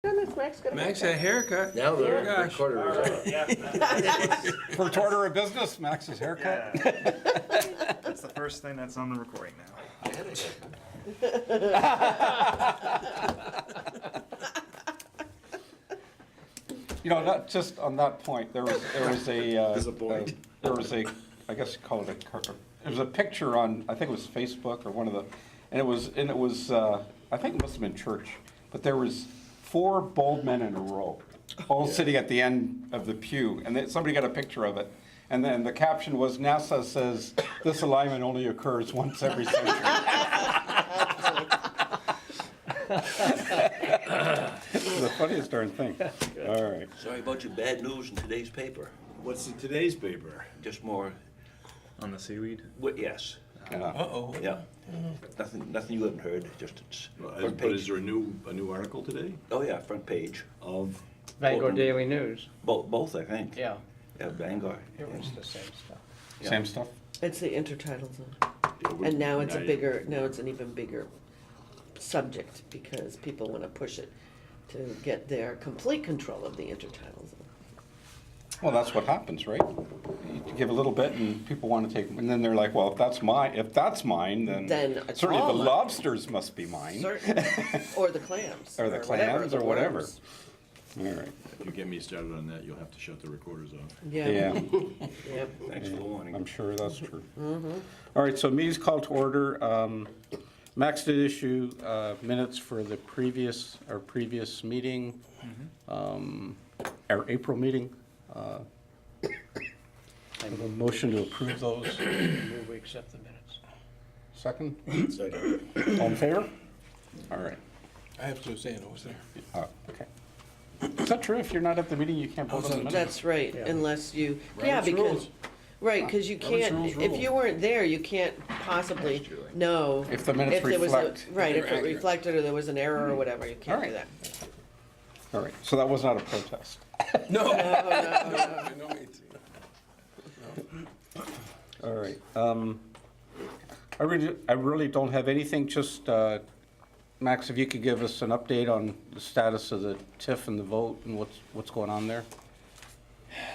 Max had a haircut. Now the Oh, gosh. recorder is on. Yeah, First order of business, Max's haircut. that's the first thing that's on the recording now. I had a haircut. You know, not just on that point, there was a, Disappointed. there was a, I guess you call it there was a picture on, I think it was Facebook or one of the, and it was, I think it must have been church, but there was 4 bald men in a row, all sitting at the end of the pew, and then somebody got a picture of it. And then the caption was, NASA says this alignment only occurs once every century. It's the funniest darn thing. All right. Sorry about your bad news in today's paper. What's in today's paper? Just more, On the seaweed? yes, Uh-oh. yeah. Nothing you haven't heard, just it's front But is page. there a new article today Oh, yeah, front page. of? Bangor Daily News, Both, I think. yeah, Yeah, Bangor. it was the same stuff. Yeah. Same stuff? It's the intertitles, Yeah, and now it's now an even bigger subject because people want to push it to get their complete control of the intertitles. Well, that's what happens, right? You give a little bit and people want to take, and then they're like, well, if that's mine, then Then it's certainly all the mine. lobsters must be mine. Certainly, or the clams, Or the clams, or whatever. worms. All right. If you get me started on that, you'll have to shut the recorders off. Yeah. Yeah, Yep. Thanks for the warning. I'm sure that's true. All right, so meeting's called to order. Max did issue minutes for the our previous meeting, our April meeting. I have a motion to approve those. Move we accept the minutes. Second? Second. All in favor? All right. I have to say it, I was there. Okay. Is that true? If you're not at the meeting, you can't vote on the minutes? That's right, Yeah. unless you, Robert's because, rules. right, because you Robert's can't, rules if rule. you weren't there, you can't possibly That's true. know. If the minutes there was a- reflect. Right, if They're it accurate. reflected or there was an error or whatever, you can't do All that. right. All right, so that was not a protest. No. No, no, No, it's- All right. I really don't have anything, just, Max, if you could give us an update on the status of the TIF and the vote and what's going on there?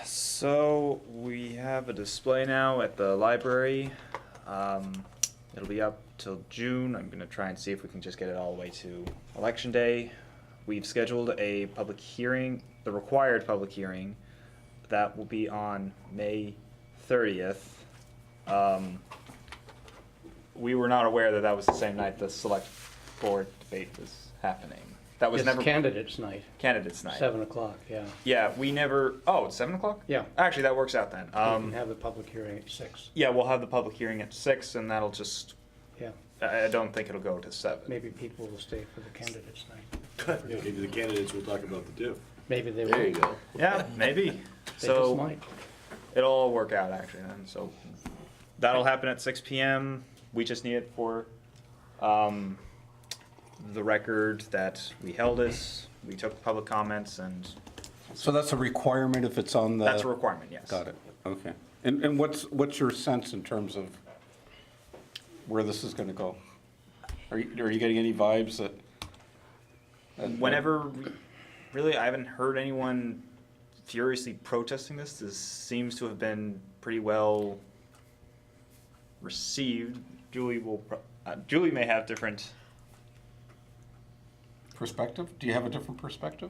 So we have a display now at the library. It'll be up till June. I'm gonna try and see if we can just get it all the way to Election Day. We've scheduled a public hearing, the required public hearing, that will be on May 30th. We were not aware that that was the same night the select board debate was happening. That was It's never candidates night, candidates night. 7 o'clock, yeah. Yeah, we never. Oh, it's 7 o'clock. Yeah. Actually, that works out then. We can have the public hearing at 6, Yeah, we'll have the public hearing at 6, and that'll just. yeah. I don't think it'll go to 7. Maybe people will stay for the candidates night. Maybe the candidates will talk about the diff. Maybe they will. There you go. Yeah, maybe. They just So might. it'll all work out actually then. So that'll happen at 6 p.m. We just need it for the record that we held it. We took public comments, and So that's a requirement if it's on the? that's a requirement. Yes. Got it, okay. And what's your sense in terms of where this is gonna go? Are you getting any vibes that? Whenever, really, I haven't heard anyone furiously protesting this. This seems to have been pretty well received. Julie may have different. Perspective? Do you have a different perspective?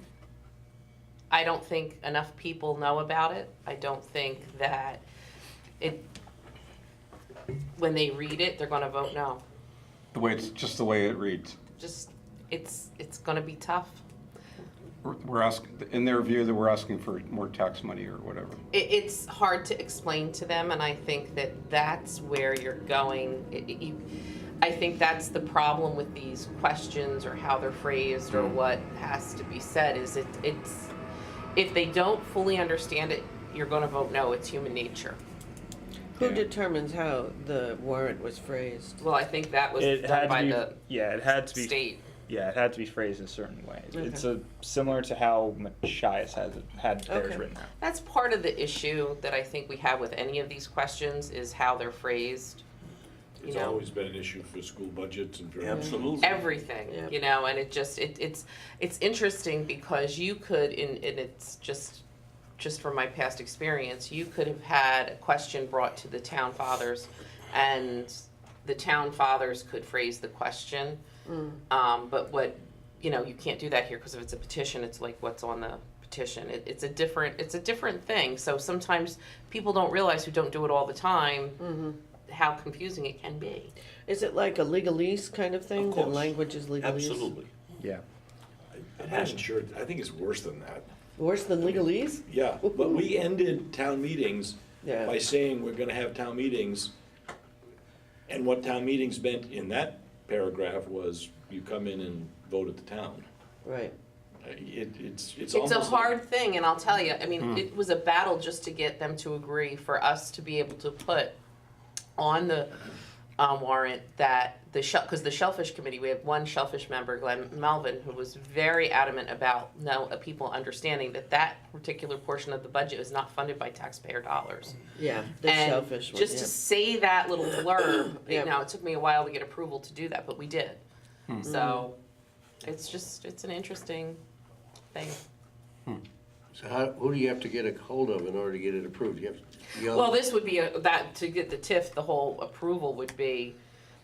I don't think enough people know about it. I don't think that when they read it, they're gonna vote no. Just the way it reads. Just, it's gonna be tough. We're asking, in their view, that we're asking for more tax money or whatever. It's hard to explain to them, and I think that that's where you're going. I think that's the problem with these questions or how they're phrased or what has to be said is it's if they don't fully understand it, you're gonna vote no. It's human nature. Who determines how the warrant was phrased? Well, I think that was It done had by to be. the Yeah, it had to be. state. Yeah, it had to be phrased a certain way. Okay. It's similar to how Machias had theirs Okay. written out. That's part of the issue that I think we have with any of these questions is how they're phrased. you It's know. always been an issue for school budgets and for. Absolutely. Everything, Yeah. you know, and it's interesting because you could, and it's just from my past experience, you could have had a question brought to the town fathers, and the town fathers could phrase the question. But what, you know, you can't do that here, because if it's a petition, it's like what's on the petition. It's a different thing. So sometimes people don't realize, who don't do it all the time, how confusing it can be. Is it like a legalese kind of thing? Of course. The language is legalese? Absolutely. Yeah. I'm not sure, I think it's worse than that. Worse than legalese? Yeah, but we ended town meetings Yeah. by saying we're gonna have town meetings. And what town meetings meant in that paragraph was you come in and vote at the town. Right. It's It's almost a like- hard thing, and I'll tell you, I mean, it was a battle just to get them to agree for us to be able to put on the warrant that because the Shellfish Committee, we have one Shellfish member, Glenn Melvin, who was very adamant about people understanding that that particular portion of the budget is not funded by taxpayer dollars. Yeah, the And shellfish one, just to say that little blurb, Yeah. now, it took me a while to get approval to do that, but we did. So, it's an interesting thing. So who do you have to get a hold of in order to get it approved? You have to yell. Well, this would be that to get the TIF, the whole approval would be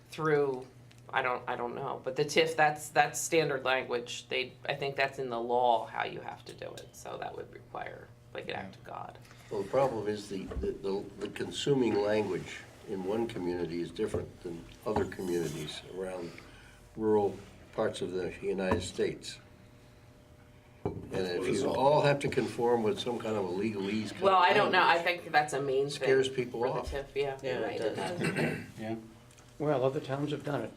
through, I don't know, but the TIF, that's standard language. I think that's in the law how you have to do it, so that would require like an act of God. Well, the problem is the consuming language in one community is different than other communities around rural parts of the United States. And if you all have to conform with some kind of a legalese kind of Well, I don't know, I language, think that's a main thing. Scares people for the off. TIF, yeah. Yeah, You're it right, does. Yeah. Well, other towns have done it.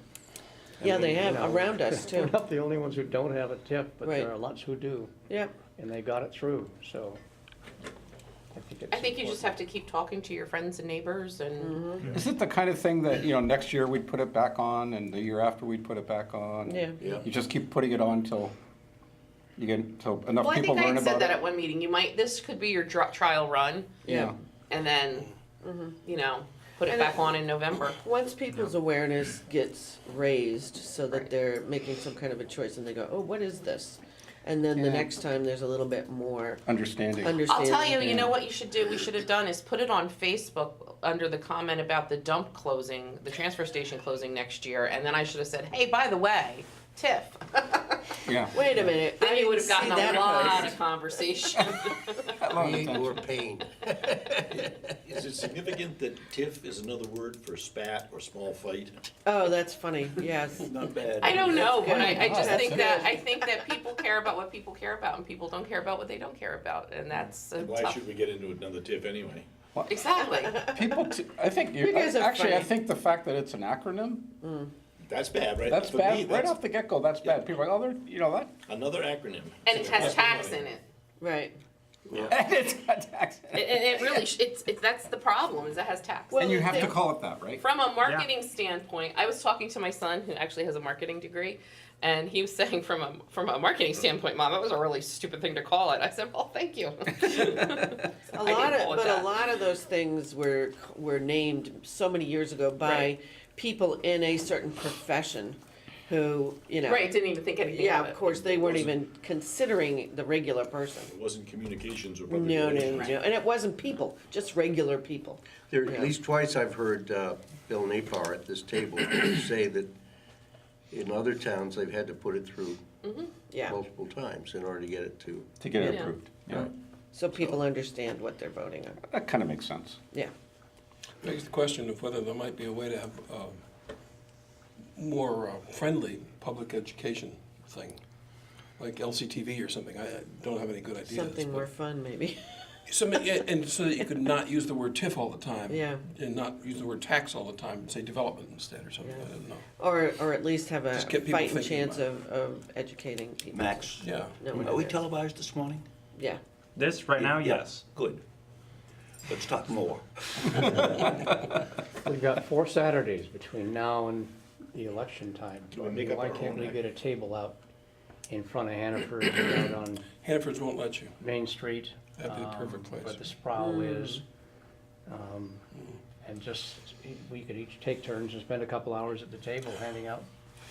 Yeah, they You have, know, around us We're too. not the only ones who don't have a tip, but Right. there are lots who do, Yeah, and they got it through, so I think it's I think you just important. have to keep talking to your friends and neighbors and, Is it the kind of thing that, next year we'd put it back on and the year after we'd put it back on? yeah. Yeah. You just keep putting it on till enough well, I people think I learn had said about that it? at one meeting, this could be your trial run, Yeah. and then, put it And back on in November. Once people's awareness gets raised so that they're making some kind of a choice and they go, oh, what is this? And then the Yeah. next time there's a little bit more Understanding. I'll understanding. tell you, you Yeah. know what you should do, we should have done is put it on Facebook under the comment about the dump closing, the transfer station closing next year, and then I should have said, hey, by the way, TIF. Yeah. Wait a minute. Then I you would didn't have see gotten a that lot post. of conversation. Create more pain. Is it significant that TIF is another word for spat or small fight? Oh, that's funny, yes. Not bad. I don't know, but I just That's think good. that, I think that people care about what people care about, and people don't care about what they don't care about, and that's a And why tough. should we get into another TIF anyway? Exactly. People, I think, You guys are actually, I funny. think the fact that it's an acronym, That's bad, right? that's For me, bad, right that's off the get-go, that's bad. People are like, oh, that, another acronym. And it has tax in it. Right. and it's got tax. It really, it's, that's the problem, is it has tax. Well, And you have to they- call it that, right? From a marketing standpoint, I was talking to my son, who actually has a marketing degree, and he was saying from a marketing standpoint, Mom, that was a really stupid thing to call it. I said, well, thank you. A lot of those things were named so many years ago by Right. people in a certain profession who, Right, didn't even think anything Yeah, of it. of course, they weren't even considering the regular person. It wasn't communications or public No, no, relations. no, and it wasn't people, just regular people. There, Yeah. at least twice I've heard Bill Napar at this table say that in other towns, they've had to put it through Yeah, multiple times in order to get it to. To get it Yeah. approved. Yeah, so people understand what they're voting on. that kind of makes sense. Yeah, Begs the question of whether there might be a way to have more friendly public education thing, like LCTV or something. I don't have any good ideas. something but- more fun, maybe. Yeah, and so that you could not use the word TIF all the time. Yeah. And not use the word tax all the time, and say development instead or something, I don't know. Or at least have a Just get people fighting thinking chance about of educating people. Max, Yeah. No, are we televised this morning? Yeah, This, right now, Yeah, yes. Good. Let's talk more. We've got 4 Saturdays between now and the election time. Do we make up Why our can't own we act? get a table out in front of Hannaford, out on Hannaford's won't let you. Main Street? That'd be the perfect place. Where the Sproul is. and just, we could each take turns and spend a couple hours at the table handing out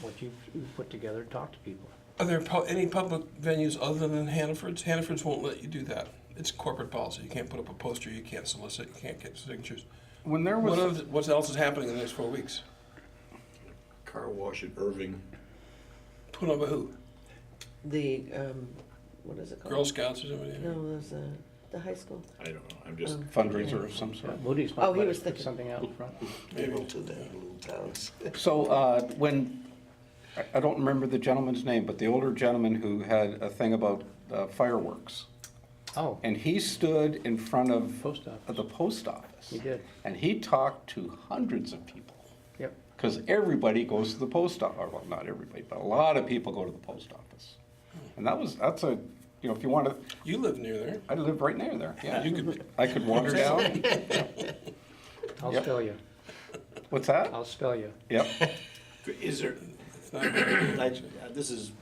what you've put together and talk to people. Are there any public venues other than Hannaford's? Hannaford's won't let you do that. It's corporate policy. You can't put up a poster, you can't solicit, you can't get signatures. When there was, What else is happening in the next 4 weeks? Car wash at Irving. Put on by who? The, what is it called? Girl Scouts or somebody? No, it was, the high school. I don't know, I'm just, fundraiser of some sort. Moody's Oh, might he let was us put thinking- something out in front. Maybe to the little towns. So when, I don't remember the gentleman's name, but the older gentleman who had a thing about fireworks. Oh, And he stood in front of post office. the post office. He did. And he talked to hundreds of people. Yep. Because everybody goes to the post office, well, not everybody, but a lot of people go to the post office. And that's a, you know, if you want to, You live near there. I live right near there, yeah. You could, I could wander down. I'll Yep. spell you. What's that? I'll spell you. Yep. is there, it's not, this is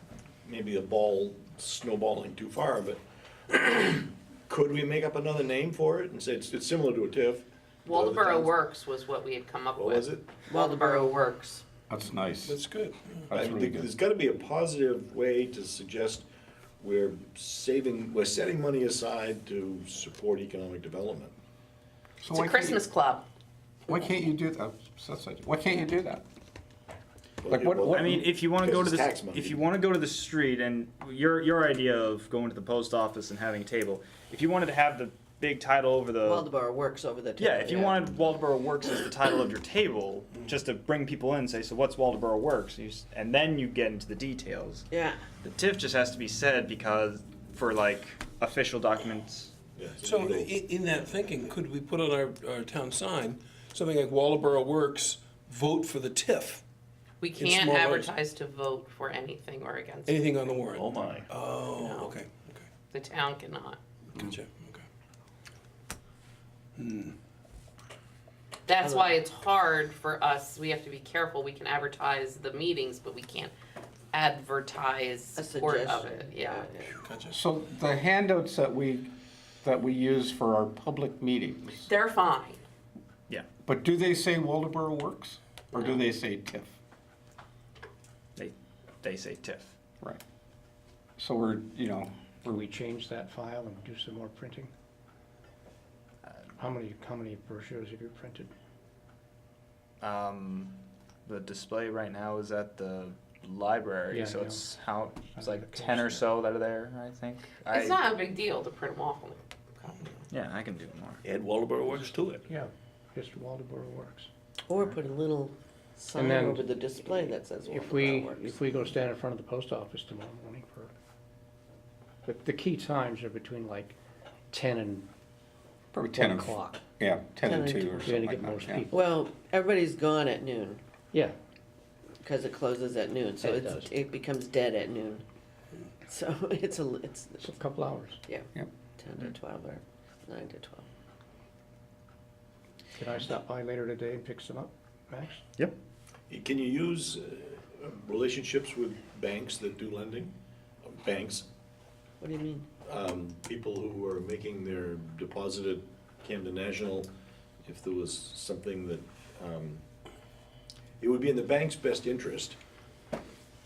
maybe a ball snowballing too far, but could we make up another name for it and say it's similar to a TIF? Waldeboro Works was what we had come up with. What was it? Waldeboro Works. That's nice. that's good. That's I really think good. there's gotta be a positive way to suggest we're setting money aside to support economic development. So It's why a can't Christmas club. Why can't you do that? Why can't you do that? Like what- I mean, if you want to go to Because the, it's tax money. if you want to go to the street, and your idea of going to the post office and having a table, if you wanted to have the big title over the, Waldeboro Works over the. yeah, if you wanted Waldeboro Works as the title of your table, just to bring people in, and say, so what's Waldeboro Works, and then you get into the details. Yeah, The TIF just has to be said because for like official documents. Yeah, So legal. in that thinking, could we put on our town sign, something like Waldeboro Works, vote for the TIF? We In can't small letters. advertise to vote for anything or against it. Anything on the warrant? Oh, my. Oh, No. okay, The town cannot. gotcha, okay. That's why it's hard for us. We have to be careful. We can advertise the meetings, but we can't advertise a support of suggestion. it. Yeah. Gotcha. So the handouts that we use for our public meetings, They're fine. Yeah, but do they say Waldeboro Works? Or do they say TIF? they say TIF. Right. So we're, you know, Will we change that file and do some more printing? How many brochures have you printed? The display right now is at the library, Yeah, so yeah. it's Sounds like like a 10 or coaster. so that are there, I think. It's not a big deal to print them off on a copy. Yeah, I can do more. Add Waldeboro Works to it. Yeah, just Waldeboro Works. or put a little sign then over the display that says If Waldeboro Works. we go stand in front of the post office tomorrow morning for, the key times are between like 10 and probably 10 1 and, o'clock. yeah, 10 and 10 and 2 or You're gonna something get like most that, yeah. people. Well, everybody's gone at noon, Yeah, because it closes at noon, so It does. it becomes dead at noon. So it's it's a couple hours. yeah, Yep. 10 to 12 or 9 to 12. Can I stop by later today and pick some up, Max? Yep. Can you use relationships with banks that do lending? Banks, What do you mean? people who are making their deposit at Camden National, if there was something that, it would be in the bank's best interest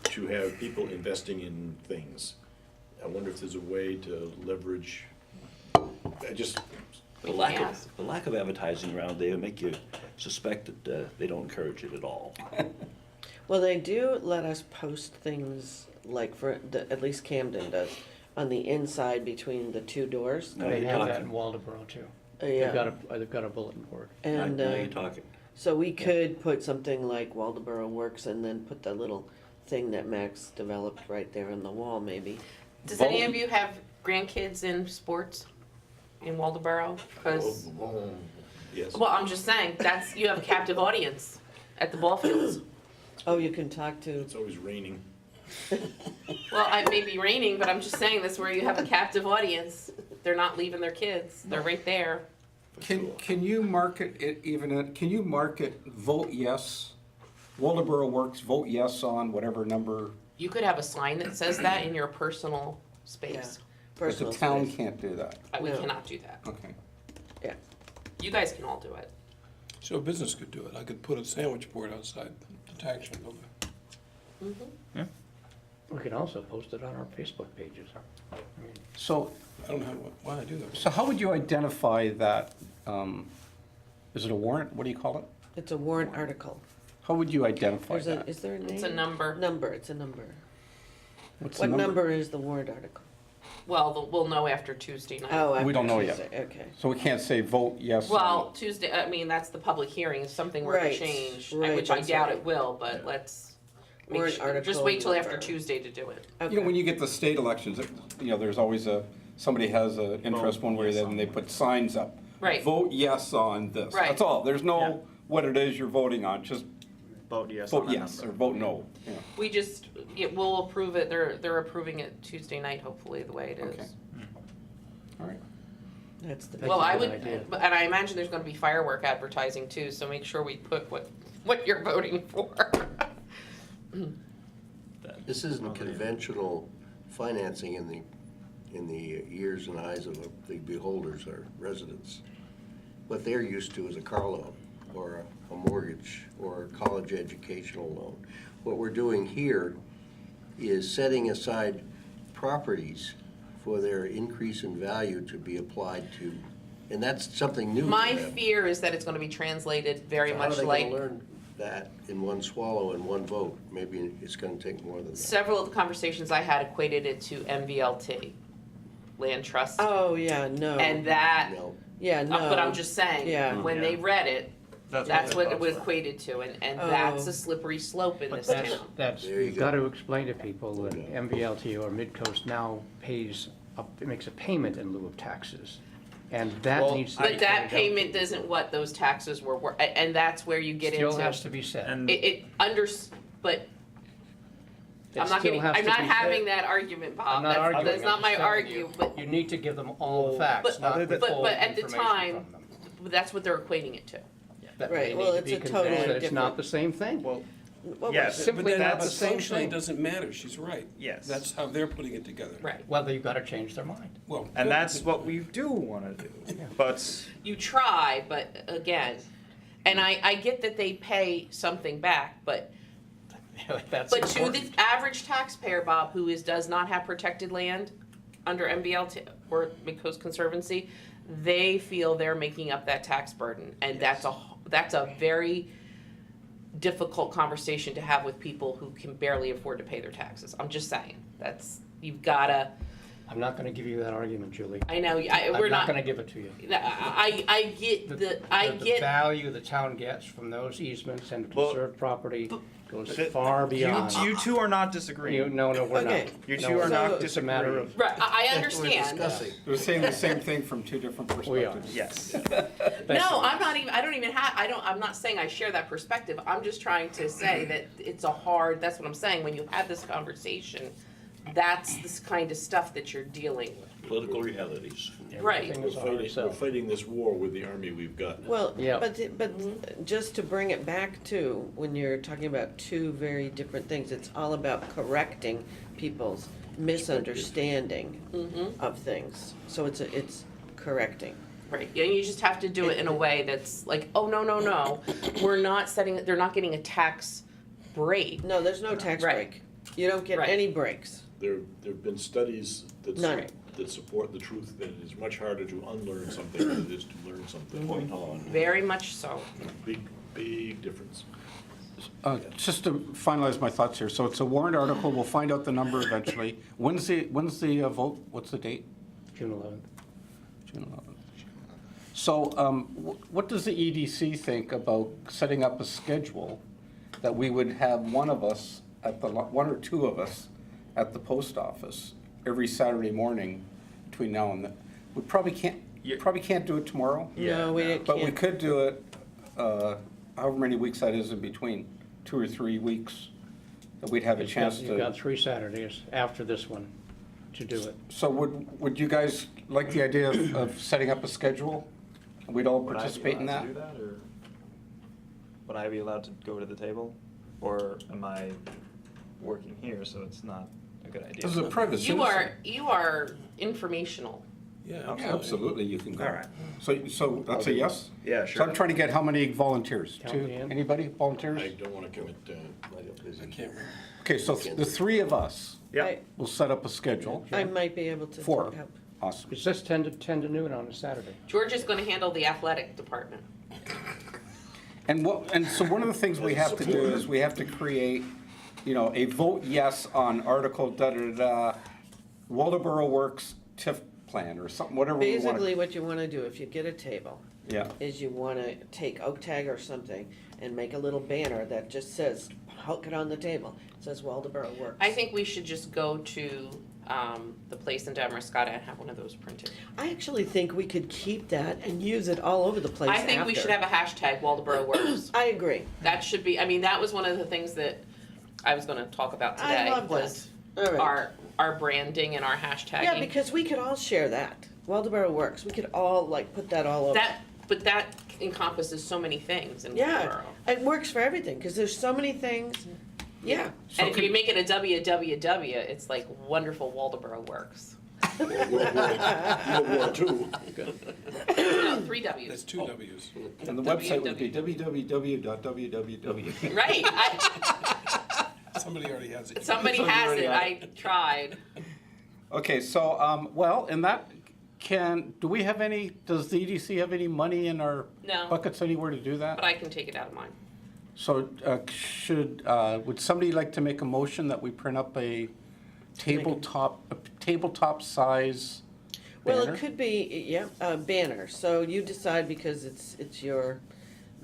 to have people investing in things. I wonder if there's a way to leverage, The lack of advertising around there make you suspect that they don't encourage it at all. Well, they do let us post things, like at least Camden does, on the inside between the two doors. Now They you're have that in talking. Waldeboro too. Yeah. They've got a bulletin board. And, Now you're talking. so we could put something like Waldeboro Works and then put the little thing that Max developed right there on the wall, maybe. Does any of you have grandkids in sports in Waldeboro? Because, Yes. well, I'm just saying, you have a captive audience at the ball fields. Oh, you can talk to, It's always raining. Well, it may be raining, but I'm just saying that's where you have a captive audience. They're not leaving their kids. They're right there. Can you market it can you market vote yes, Waldeboro Works, vote yes on whatever number, You could have a sign that says that in your personal space. but the personal town space. can't do that? We No. cannot do that. Okay. Yeah, You guys can all do it. So a business could do it. I could put a sandwich board outside the tax building. We can also post it on our Facebook pages. I mean, So, I don't know why I do that. so how would you identify that, is it a warrant? What do you call it? It's a warrant article. How would you identify There's a, that? is there a name? It's a number. Number, it's a number. What's the What number is the warrant article? Well, we'll know after Tuesday night. Oh, after We don't know yet. Tuesday, okay. So we can't say vote yes. on Well, it. Tuesday, I mean, that's the public hearing, if something were to Right, change, right, which I that's doubt right. it will, but let's make Warrant sure, just article wait till after number. Tuesday to do it. You know, when you get the state elections, you know, there's always somebody has an interest one way or the other, and they put signs up. Right. Vote yes on this. Right. That's all. There's Yeah. no what it is you're voting on, just Vote yes on vote that yes or number. vote no. Yeah. We just, we'll approve it, they're approving it Tuesday night, hopefully, the way it Okay. is. All right. That's the. That's Well, a I good would, idea. and I imagine there's gonna be firework advertising too, so make sure we put what you're voting for. This isn't conventional financing in the ears and eyes of the beholders or residents. What they're used to is a car loan, or a mortgage, or a college educational loan. What we're doing here is setting aside properties for their increase in value to be applied to, and that's something new to My them. fear is that it's gonna be translated very So much How are like they gonna learn that in one swallow and one vote? Maybe it's gonna take more than that. several of the conversations I had equated it to MVLT, Land Trust. Oh, yeah, no. And that, No, Yeah, no. but I'm just saying, Yeah. when they read it, that's what it was equated to, and that's Oh. a slippery slope in But this that's, town. that's, There you you've got go. to explain to people that MVLT or Midcoast now pays, it makes a payment in lieu of taxes. And that Well, needs to be But that pointed out. payment isn't what those taxes were, and that's where you get into. Still has to be said. And But It I'm not still getting, has I'm to not be having said. that argument, Bob. I'm not arguing. That's not I'm my just telling argue, you, but you need to give them all the facts, not other the than- full but at the information time, from them. that's what they're equating it to. That Right, they well, need to it's be a convinced totally that it's not different- the same thing. Well, What was yes. it? Simply But not then, the but same functionally, it thing. doesn't matter, she's right. Yes. That's how they're putting it together. Right. Well, you've got to change their mind. Well. and that's what we do want to do. But You try, but again, and I get that they pay something back, but That's But to the important. average taxpayer, Bob, who does not have protected land under MBLT or Midcoast Conservancy, they feel they're making up that tax burden, and that's a very difficult conversation to have with people who can barely afford to pay their taxes. I'm just saying, you've gotta. I'm not going to give you that argument, Julie. I know we're I'm not not. going to give it to you. I get The value the town gets from those easements and Well, conserved property goes but far beyond. you two are not disagreeing. No, we're Okay. not. You No, two we're are not It's a matter disagreeing. of, Right, I that's what we're understand. discussing. We're saying the same thing from two different We are. perspectives. Yes. No, I'm not even, I don't even have, I'm not saying I share that perspective, I'm just trying to say that it's that's what I'm saying, when you have this conversation, that's this kind of stuff that you're dealing with. Political realities. Right. everything We're is a hard we're sell. fighting this war with the army we've got. Well, Yeah. but just to bring it back to, when you're talking about two very different things, it's all about correcting people's misunderstanding of things. So it's correcting. Right, and you just have to do it in a way that's like, oh, no, we're not they're not getting a tax break. No, there's no tax Right. break. You don't get Right. any breaks. There've been studies None. that support the truth that it is much harder to unlearn something than it is to learn something. Point on. Very much so. Big difference. Just to finalize my thoughts here, so it's a warrant article, we'll find out the number eventually. When's the vote, what's the date? June 11th. June 11th. So what does the EDC think about setting up a schedule that we would have one or two of us at the post office every Saturday morning between now and then? We probably can't do it tomorrow, No, we can't. but we could do it however many weeks that is in between, 2 or 3 weeks, that we'd have a chance You've got to. 3 Saturdays after this one to do it. So would you guys like the idea of setting up a schedule? We'd all participate in that? Would I be allowed to go to the table? Or am I working here, so it's not a good idea? This is a private citizen. You are informational. Yeah, Yeah, absolutely, you can go. All right. So that's a yes? Yeah, So sure. I'm trying to get how many volunteers? Count Two? me in. Anybody volunteers? I don't wanna commit, I got busy. I can't remember. Okay, so the three of us Yeah. will set up a schedule. I might be able to Four. help. Awesome. It's just 10 to noon on a Saturday. George is gonna handle the athletic department. And so one of the things we have to do is we have to create, a vote yes on Article da-da-da-da, Waldeboro Works TIF plan or something, whatever we want. Basically, what you wanna do, if you get a table, Yeah, is you wanna take oak tag or something and make a little banner that just says, hook it on the table, it says Waldeboro Works. I think we should just go to, the place in Damariscotta and have one of those printed. I actually think we could keep that and use it all over the place I think we after. should have a hashtag Waldeboro Works. I agree. That should be, I mean, that was one of the things that I was gonna talk about I today, love was that. All right. our branding and our hashtagging. Yeah, because we could all share that. Waldeboro Works, we could all put that all over. But that encompasses so many things in Yeah, Waldeboro. it works for everything, because there's so many things. Yeah. And if you make it a www, it's like wonderful Waldeboro Works. World War II. No, 3 W's. That's two W's. and the website would be www.www. Right, Somebody already has it. somebody Somebody has already it, had I tried. Okay, so, well, in that, do we have any, does the EDC have any money in our No. buckets anywhere to do that? But I can take it out of mine. So would somebody like to make a motion that we print up a tabletop size Well, banner? it could be, yeah, a banner, so you decide, because it's your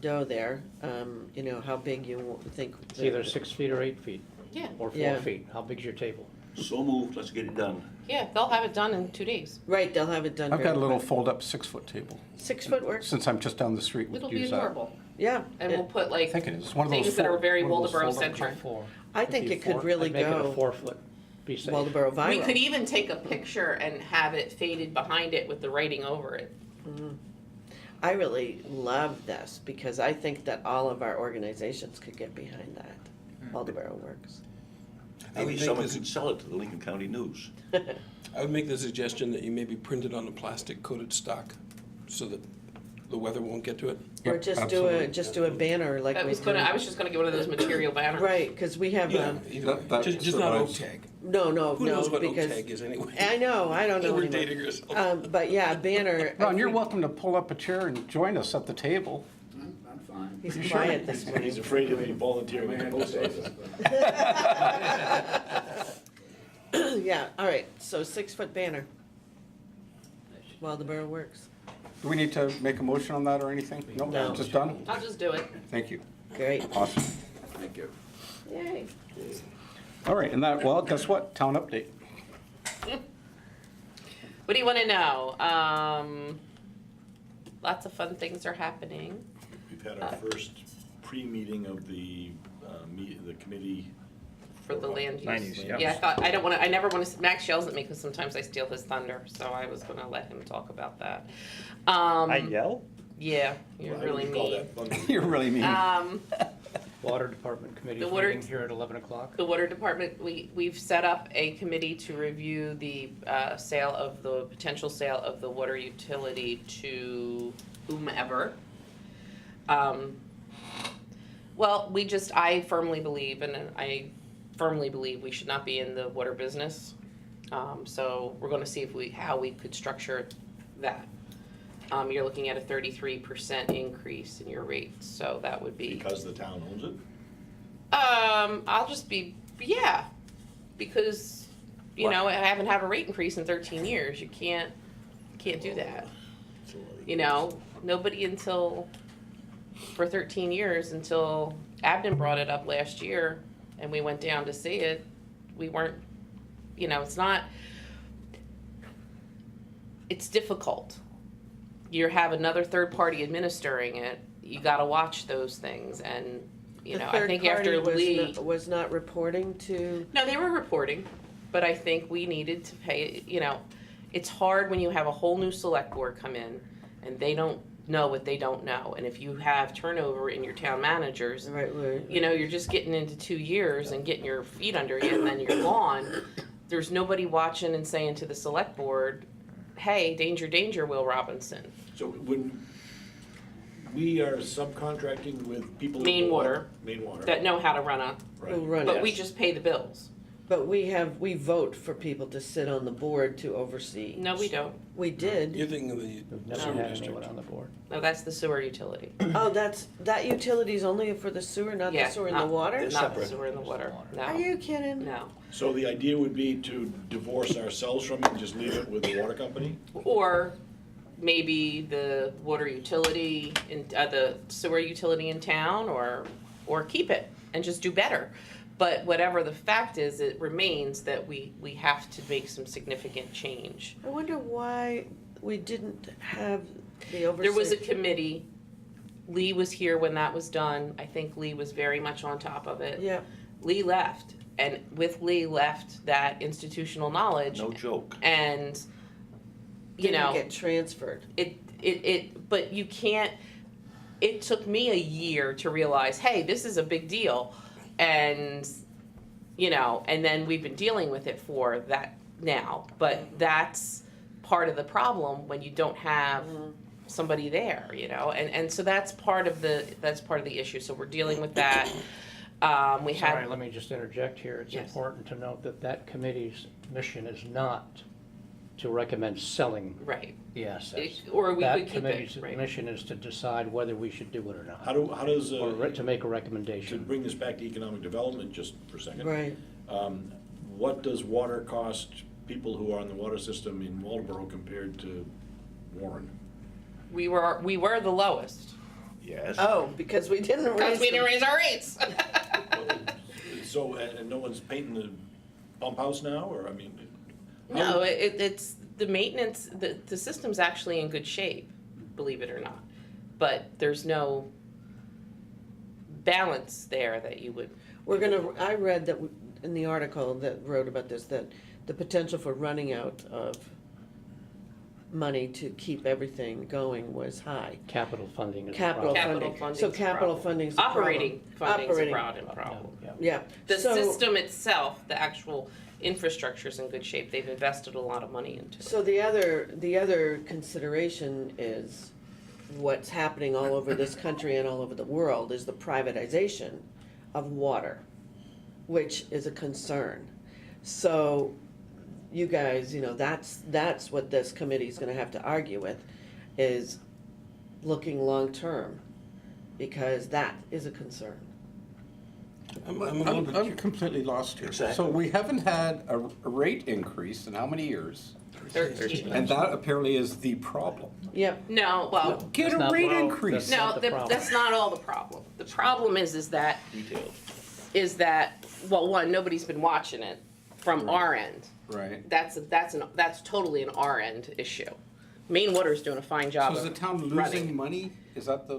dough there, how big you think. It's either 6 feet or 8 feet, Yeah, or 4 Yeah. feet. How big's your table? So moved, let's get it done. yeah, they'll have it done in 2 days. Right, they'll have it done I've very got a little quick. fold-up 6-foot table, 6 foot works, since I'm just down the street, we It'll could be use that. adorable. yeah. And we'll put I like think it is, one of those things that are very one of those Waldeboro fold-up centric. I think it could really I'd make it a go 4 foot. Be safe. Waldeboro viral. We could even take a picture and have it faded behind it with the writing over it. I really love this, because I think that all of our organizations could get behind that. Waldeboro Works. I would Maybe make someone this- could sell it to the Lincoln County News. I would make the suggestion that you maybe print it on a plastic coated stock so that the weather won't get to it. Or Yep, just absolutely. do a banner like I we was do. just gonna get one of those material banners. Right, because we have, Yeah, either way. that Just not oak survives. tag. no, Who knows what oak because, tag is anyway? I know, I don't know We're anymore. dating ourselves. But yeah, banner. Ron, you're welcome to pull up a chair and join us at the table. I'm fine. He's quiet this He's morning. afraid of me volunteering at the post office. Yeah, all right, so 6 foot banner. Waldeboro Works. Do we need to make a motion on that or anything? No. Just done? I'll just do it. Thank you. Great. Awesome. Thank you. Yay. All right, and that, well, guess what? Town update. What do you wanna know? Lots of fun things are happening. We've had our first pre-meeting of the committee. For the land Land use. use, yeah. Yeah, I never wanna, Max yells at me because sometimes I steal his thunder, so I was gonna let him talk about that. I yell? Yeah, you're Well, I really would call mean. that thunder. You're really mean. Water Department Committee The is water- meeting here at 11 o'clock. The water department, we've set up a committee to review the potential sale of the water utility to whomever. Well, I firmly believe we should not be in the water business. So we're gonna see how we could structure that. You're looking at a 33% increase in your rates, so that would be. Because the town owns it? I'll just be, yeah, because, I haven't had a rate increase in 13 years. You can't do that. It's a lot of- Nobody for 13 years, until Abden brought it up last year and we went down to see it, we weren't, it's difficult. You have another third party administering it, you gotta watch those things, and, I think after Lee. Was not reporting to, No, they were reporting, but I think we needed to pay, it's hard when you have a whole new select board come in and they don't know what they don't know. And if you have turnover in your town managers, right, you're just getting into 2 years and getting your feet under you and then you're gone. There's nobody watching and saying to the select board, hey, danger, danger, Will Robinson. So when we are subcontracting with people. in Main the water. Main water. That know how to run a, Right. Who run but it. we just pay the bills. But we vote for people to sit on the board to oversee. No, we don't. We did. You're thinking of the We've never sewer had district. anyone on the board. No, that's the sewer utility. Oh, that utility's only for the sewer, not the Yeah, sewer and the not- water? Not the Separate. sewer and the water, Are no, you kidding? no. So the idea would be to divorce ourselves from it and just leave it with the water company? Or maybe the water utility, in the sewer utility in town, or keep it and just do better. But whatever the fact is, it remains that we have to make some significant change. I wonder why we didn't have the oversight. There was a committee, Lee was here when that was done, I think Lee was very much on top of it. Yeah, Lee left, and with Lee left that institutional knowledge. No joke. And, you didn't know, get transferred. but you can't, it took me a year to realize, hey, this is a big deal. And, you know, and then we've been dealing with it for that now. But that's part of the problem when you don't have somebody there, you know? And so that's part of the issue. So we're dealing with that. We Sorry, had, let me just interject here. It's Yes. important to note that that committee's mission is not to recommend selling right, the assets. or we That could keep committee's it, right. mission is to decide whether we should do it or not. How does, Or to make a to recommendation. bring this back to economic development just for a second? Right. What does water cost people who are on the water system in Waldeboro compared to Warren? We were the lowest, Yes. Oh, because we didn't raise because we didn't them. raise our rates. So, and no one's painting the pump house now, or, I mean? No, it's the maintenance, the system's actually in good shape, believe it or not. But there's no balance there that you would, I read that in the article that wrote about this, that the potential for running out of money to keep everything going was high. Capital funding is a Capital problem. Capital funding. funding's So a capital problem. funding's a problem. operating funding's a Operating. problem. Yeah. Yeah. The So- system itself, the actual infrastructure's in good shape, they've invested a lot of money into it. So the other consideration is what's happening all over this country and all over the world is the privatization of water, which is a concern. So you guys, you know, that's what this committee's gonna have to argue with, is looking long-term, because that is a concern. I'm a little bit I'm curious. completely lost here. Exactly. So we haven't had a rate increase in how many years? 13. And that apparently is the problem. Yep, No, well, Get That's a not- rate well, increase. that's not no, the problem. that's not all the problem. The problem is that Detailed. well, one, nobody's been watching it from our end. Right. That's totally an our end issue. Maine Water's doing a fine job So is of the town running. losing money? Is that the?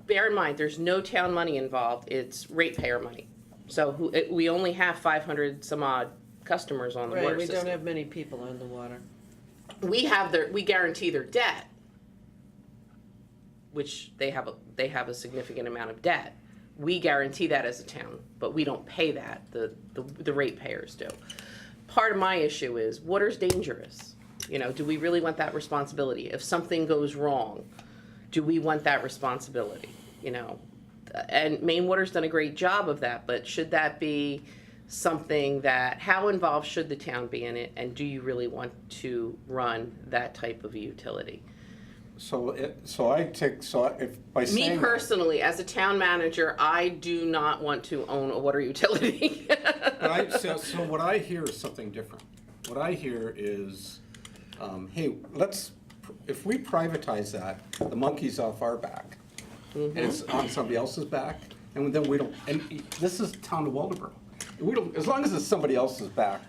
Bear in mind, there's no town money involved, it's ratepayer money. So we only have 500 some odd customers on the right, water we system. don't have many people on the water. We guarantee their debt, which they have a significant amount of debt. We guarantee that as a town, but we don't pay that, the ratepayers do. Part of my issue is, water's dangerous. You know, do we really want that responsibility? If something goes wrong, do we want that responsibility, you know? And Maine Water's done a great job of that, but should that be something that, how involved should the town be in it? And do you really want to run that type of a utility? If by Me saying. personally, as a town manager, I do not want to own a water utility. So what I hear is something different. What I hear is, hey, if we privatize that, the monkey's off our back. And it's on somebody else's back, and then we don't, and this is town of Waldeboro. We don't, as long as it's somebody else's back,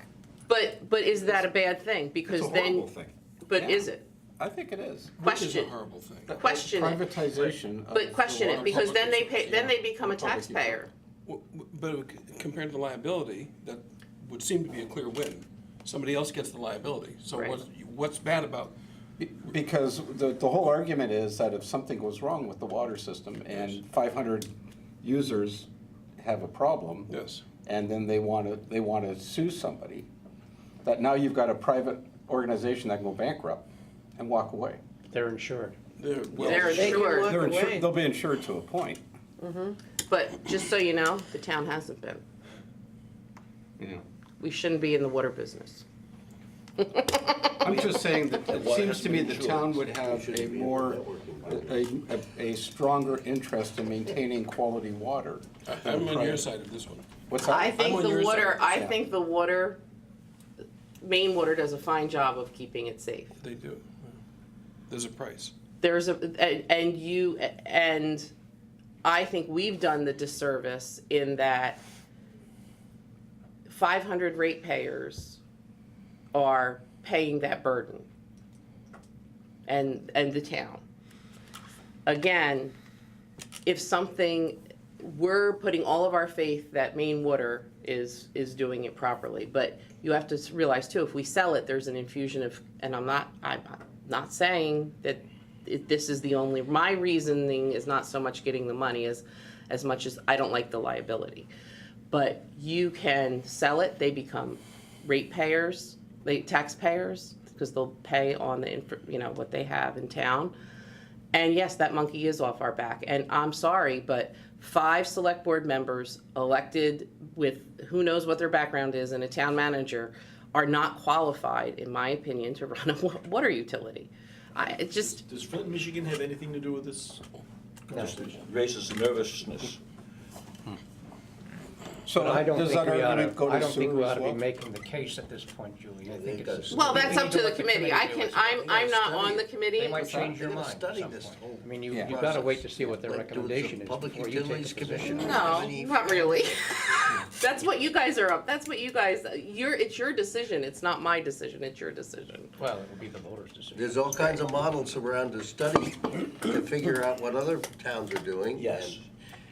But is that a bad thing? it's Because a then, horrible thing. but Yeah. is it? I think it is. Which is a Question. horrible thing. Question it. Privatization. But question it, because then they pay, then they become a Public taxpayer. But compared to the liability, that would seem to be a clear win. Somebody else gets the liability. So Right. what's bad about, Because the whole argument is that if something goes wrong with the water system and 500 users have a problem. yes, And then they want to sue somebody, that now you've got a private organization that can go bankrupt and walk away. They're insured. They're well, They're They can insured. walk They're away. insured, they'll be insured to a point. But just so you know, the town hasn't been. Yeah. We shouldn't be in the water business. I'm just saying that it What seems has to to me be the town insured? would We have a shouldn't be in more, networking. a stronger interest in maintaining quality water. I'm on your side of this one. What's I that? think on the your water, side. I Yeah. think the water, Maine Water does a fine job of keeping it safe. They do. There's a price. There's and I think we've done the disservice in that 500 ratepayers are paying that burden. And the town. Again, if something, we're putting all of our faith that Maine Water is doing it properly, but you have to realize too, if we sell it, there's an infusion of, and I'm not saying that this is the only, my reasoning is not so much getting the money as much as I don't like the liability. But you can sell it, they become ratepayers, taxpayers, because they'll pay on the, what they have in town. And yes, that monkey is off our back. And I'm sorry, but 5 select board members elected with who knows what their background is and a town manager are not qualified, in my opinion, to run a water utility. It just, Does Flint, Michigan have anything to do with this conversation? Raises the nervousness. So But I don't does think that we ought argument go to, I to don't think sewer we as ought to be well? making the case at this point, Julie. I think it's. well, that's we up need to the let committee. I can, I'm not on the committee. They might change your They gotta mind at study some this point. whole I mean, you Yeah. gotta wait to see what their Like, do the recommendation is Public before you take Utilities a position. Commission. No, not really. That's what you guys are up, that's what you guys, it's your decision, it's not my decision, it's your decision. Well, it will be the voters' decision. There's all kinds of models around to study, to figure out what other towns are doing. Yes.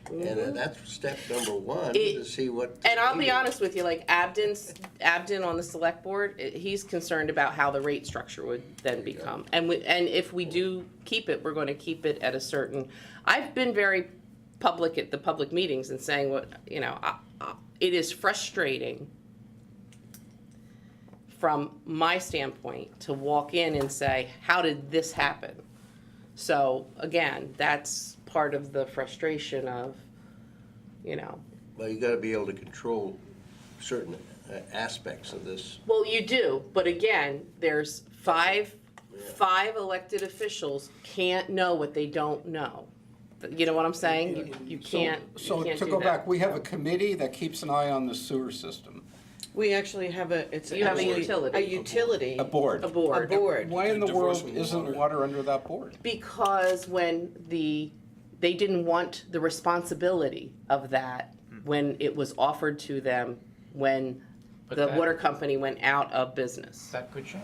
And that's step number one, It- to see what. And I'll be honest with you, like Abden on the select board, he's concerned about how the rate structure would then become. And if we do keep it, we're gonna keep it at a certain, I've been very public at the public meetings and saying what, it is frustrating from my standpoint to walk in and say, how did this happen? So again, that's part of the frustration of, Well, you gotta be able to control certain aspects of this. well, you do, but again, there's five elected officials can't know what they don't know. You know what I'm saying? You can't, you So can't to do go that. back, we have a committee that keeps an eye on the sewer system, We actually have it's You have a actually utility. A utility. a board. A board. A board. Why in the Divorce world from isn't water. water under that board? Because when they didn't want the responsibility of that when it was offered to them when But the that- water company went out of business. That could change.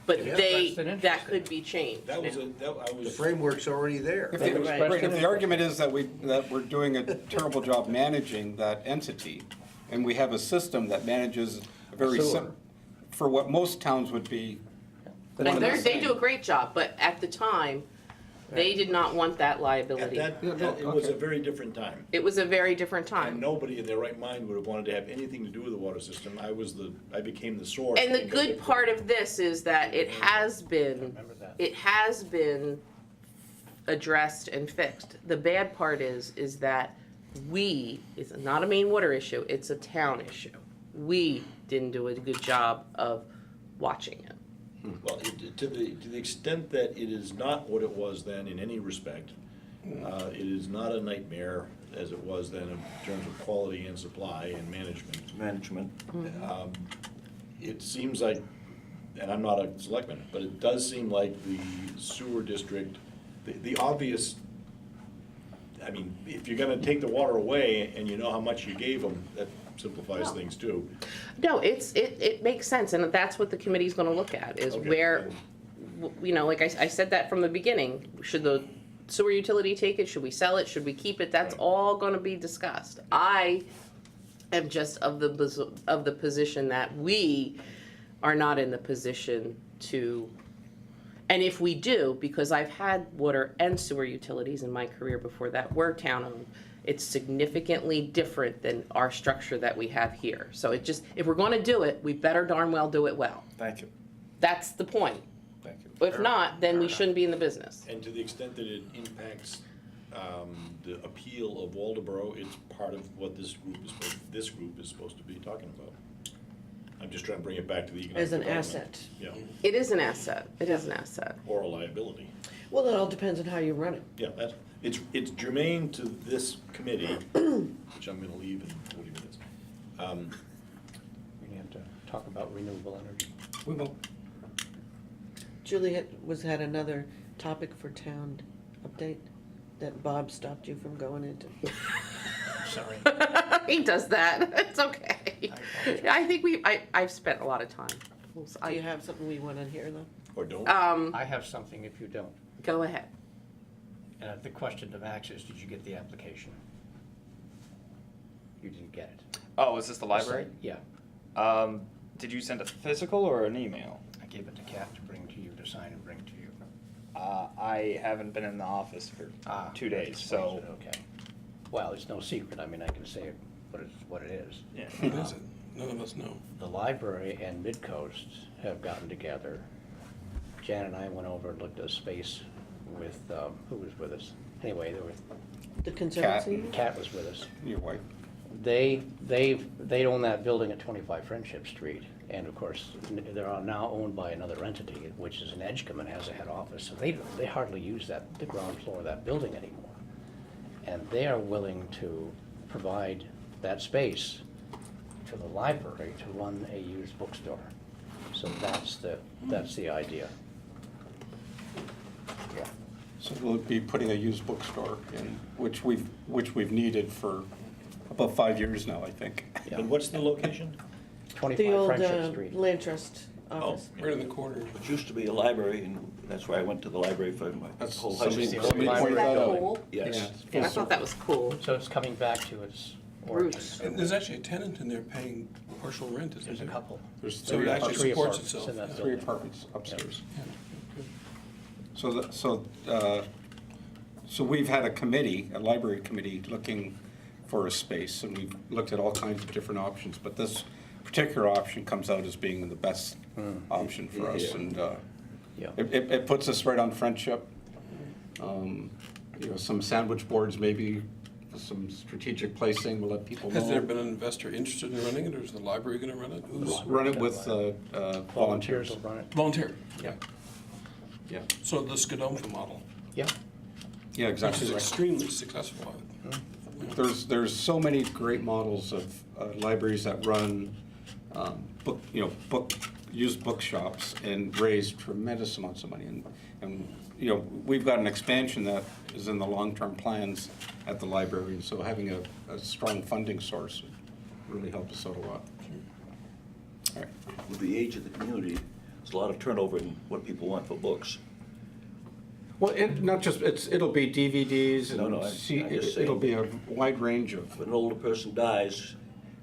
But Yeah. they, Expressed an that interest in could it. be changed. That was now. I The was, framework's already there. If They the, expressed right, if an the argument is that we're doing a terrible job managing that entity, and we have a system that manages a very Sewer. for what most towns would be. one And and the they same. do a great job, but at the time, they did not want that at liability. it was a very different time. It was a very different And time. nobody in their right mind would have wanted to have anything to do with the water system. I became the source. And the because good it- part of this is that it has been, Remember that. it has been addressed and fixed. The bad part is that it's not a Maine water issue, it's a town issue. We didn't do a good job of watching it. Well, to the extent that it is not what it was then in any respect, it is not a nightmare as it was then in terms of quality and supply and management. It seems like, and I'm not a selectman, but it does seem like the sewer district, the obvious, I mean, if you're gonna take the water away and you know how much you gave them, that simplifies things too. No, it makes sense, and that's what the committee's gonna look at, is Okay. where, like I said that from the beginning, should the sewer utility take it, should we sell it, should we keep it, that's all gonna be discussed. I am just of the position that we are not in the position to, and if we do, because I've had water and sewer utilities in my career before that were town-owned, it's significantly different than our structure that we have here. So if we're gonna do it, we better darn well do it well. Thank you. That's the point. Thank you. If not, then we shouldn't be in the business. And to the extent that it impacts the appeal of Waldeboro, it's part of what this group is supposed to be talking about. I'm just trying to bring it back to the economic As an development. asset. Yeah, It is an asset. It is an asset. or a liability. Well, it all depends on how you run it. Yeah, it's germane to this committee, which I'm gonna leave in 40 minutes. We need to talk about renewable energy. We will. Julie had another topic for town update that Bob stopped you from going into. Sorry. He does that. It's okay. I think I've spent a lot of time. Do you have something we want to hear though? Or don't. I have something if you don't. Go ahead. The question to Max is, did you get the application? You didn't get it. Oh, is this the library? Yeah, Did you send a physical or an email? I gave it to Kat to bring to you, to sign and bring to you. I haven't been in the office for 2 that days, explains so. it, okay. Well, it's no secret, I mean, I can say it, what it is. Yeah. What is it? None of us know. The library and Midcoast have gotten together. Jan and I went over and looked at a space with, who was with us? Anyway, there were, The Conservancy? Kat was with us. Your wife. They own that building at 25 Friendship Street, and of course, they're now owned by another entity, which is in Edgecombe and has a head office, so they hardly use the ground floor of that building anymore. And they are willing to provide that space to the library to run a used bookstore. So that's the idea. Yeah. So we'll be putting a used bookstore in, which we've needed for about 5 years now, I think. Yeah. And what's the location? The 25 old Friendship Street. Land Trust office. Right in the corner. It used to be a library, and that's where I went to the library for my That's whole high somebody- school. somebody career. pointed that out. Cool. Yes. Yeah. I thought that was cool. So it's coming back to its origins. And there's actually a tenant in there paying partial rent, isn't there? There's a couple. There's So it three actually Three supports apartments itself. in that yeah. 3 building. apartments upstairs. So we've had a committee, a library committee, looking for a space, and we've looked at all kinds of different options, but this particular option comes out as being the best option for us, and Yeah. it puts us right on Friendship. Some sandwich boards maybe, some strategic placing, we'll let people know. Has there been an investor interested in running it, or is the library gonna run it? Who's Run it with volunteers. will run it. volunteer? Yeah. Yeah, So the Scodomfa model, Yeah. yeah, which exactly is right. extremely successful. There's so many great models of libraries that run used bookshops and raise tremendous amounts of money. And we've got an expansion that is in the long-term plans at the library, and so having a strong funding source would really help us out a lot. All right. With the age of the community, there's a lot of turnover in what people want for books. Well, not just, it'll be DVDs No, and I just say- it'll be a wide range of. When an older person dies,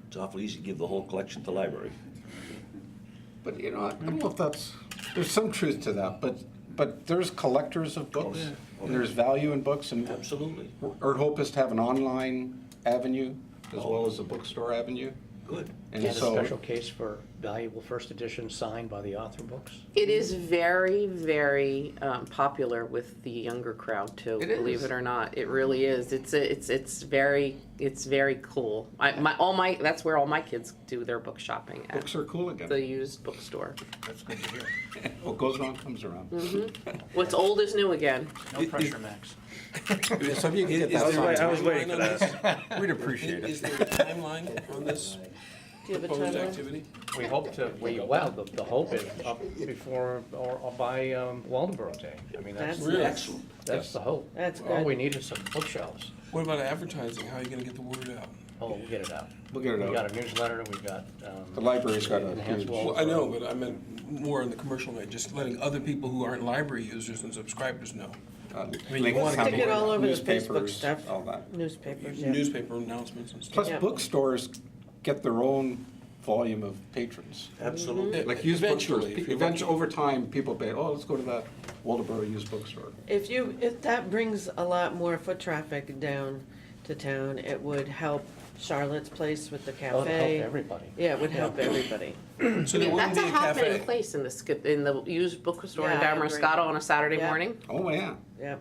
it's awful easy to give the whole collection to the library. But I don't know if there's some truth to that, but there's collectors of books, yeah. and there's value in books, and Absolutely. our hope is to have an online avenue as well as a bookstore avenue. Good. And And a so, special case for valuable first edition signed by the author books. It is very, very popular with the younger crowd too. It Believe is. it or not, it really is. It's very cool. That's where all my kids do their book shopping at books are cool the again. used bookstore. That's good to hear. What goes around comes around. What's old is new again. No pressure, Max. So if you can get Is that there a signed, I was waiting for timeline on we'd appreciate this? Is it. there a timeline on this Do you have a proposed timeline? activity? We hope to, the hope is up before, or by Waldeboro Day. I mean, that's That's Really? Excellent. the hope. That's All good. we need is some bookshelves. What about advertising? How are you gonna get the word out? Oh, we'll get it out. We'll get it We got out. a newsletter, we've got. The library's got a Enhanced huge- Waldeboro. Well, I know, but I meant more in the commercial way, just letting other people who aren't library users and subscribers know. Link you wanna county stick it all over the Facebook newspapers, stuff. all that. Newspapers, yeah. Newspaper announcements and stuff. Plus, Yeah. bookstores get their own volume of patrons. Absolutely. Like used bookstores, Eventually, if you're eventually, over time, people pay, let's go to that Waldeboro used bookstore. If that brings a lot more foot traffic down to town, it would help Charlotte's Place with the Oh, to help cafe. everybody. Yeah, it would help everybody. So there wouldn't That's be a a happening cafe. place in the used bookstore in Yeah, I agree. Damascotta on a Saturday Yeah. morning. Oh, yeah. Yeah,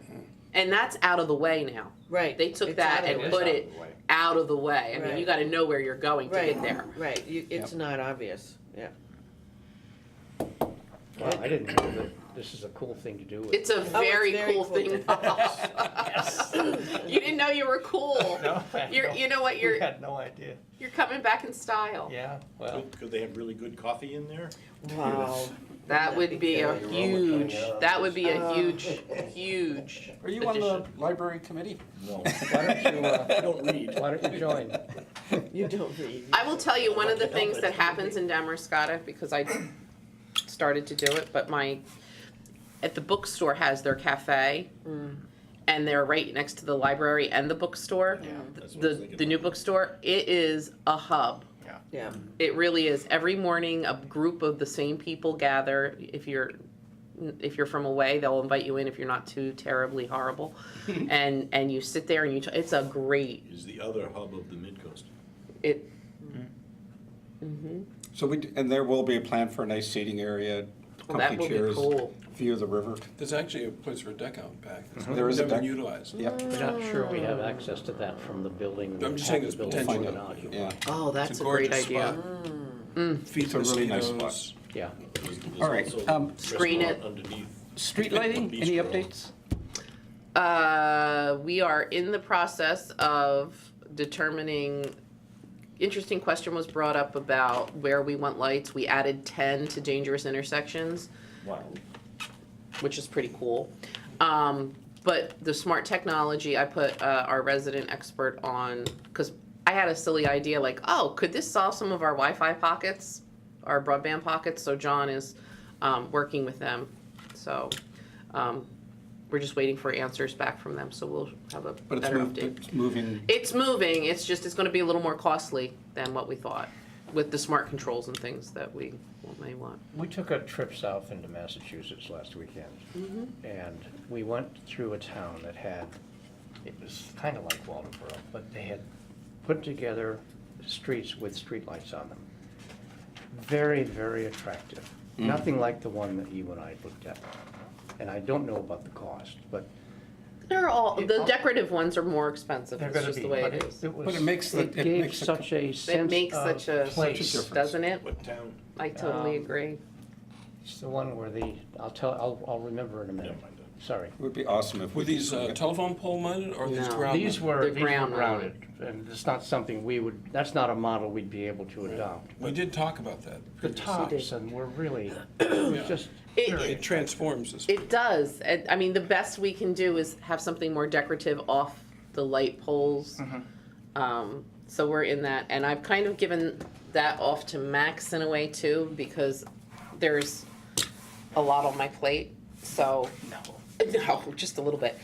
And that's out of the way now. right. They took It's that out of and the put way. it out of the way. I mean, Right. you gotta know where you're going to Right, get there. right, it's not obvious, yeah. Well, I didn't know that this is a cool thing to do. with- It's a very very cool cool. thing. You didn't know you were cool. You know what, you're no idea. you're coming back in style. Yeah, well. Could they have really good coffee in there? Wow. That would be a The aroma huge, coming out. that would be a huge, huge Are you on the addition. library committee? No, Why don't you, I don't read. why don't you join? You don't read. I will tell you, one of the things that happens in Damascotta, because I started to do it, but at the bookstore has their cafe, and they're right next to the library and the bookstore, That's what I was the thinking. new bookstore. It is a hub. Yeah, It really is. Every morning, a group of the same people gather. If you're from away, they'll invite you in if you're not too terribly horrible, and you sit there and it's a great. Is the other hub of the Mid-Coast. It. So and there will be a plan for a nice seating area, Well, that comfy will be chairs, cool. view of the river. There's actually a place for a deck out back. It's There is a never been deck. utilized. Yep. We're not sure we have access to that from the building. I'm just saying the there's building potential. we're not Yeah. Oh, that's It's a a great gorgeous idea. spot. Feed It's a really nice mosquitoes. Yeah. There's All right, also Screen it. restaurant underneath. Street lighting, any Bistro. updates? We are in the process of determining. Interesting question was brought up about where we want lights. We added 10 to dangerous intersections, Wow. which is pretty cool. But the smart technology, I put our resident expert on, because I had a silly idea like, oh, could this solve some of our Wi-Fi pockets, our broadband pockets? So John is working with them. So we're just waiting for answers back from them. So we'll have a But better update. it's moving. It's moving, it's just, it's gonna be a little more costly than what we thought, with the smart controls and things that we may want. We took a trip south into Massachusetts last weekend, and we went through a town that had, it was kind of like Waldoboro, but they had put together streets with streetlights on them. Very, very attractive. Nothing like the one that you and I looked at. And I don't know about the cost, but They're all, the decorative ones are more expensive, they're it's gonna just be, the way but it is. it was, But it makes the- it it gave makes the- such a It sense makes of such a, place. difference. doesn't it? What town? I totally agree. It's the one where I'll remember in a minute. Never mind. Sorry. It would be awesome if we Were these could- telephone pole mounted or these No. ground These mounted? were, The ground grounded, and it's not something that's not a model we'd be able to adopt. We did talk about that The previously. tops, and we're really, it was Yeah. just It- very It transforms this. It does, I mean, the best we can do is have something more decorative off the light poles. So we're in that, and I've kind of given that off to Max in a way too, because there's a lot on my plate, so. No, just a little bit.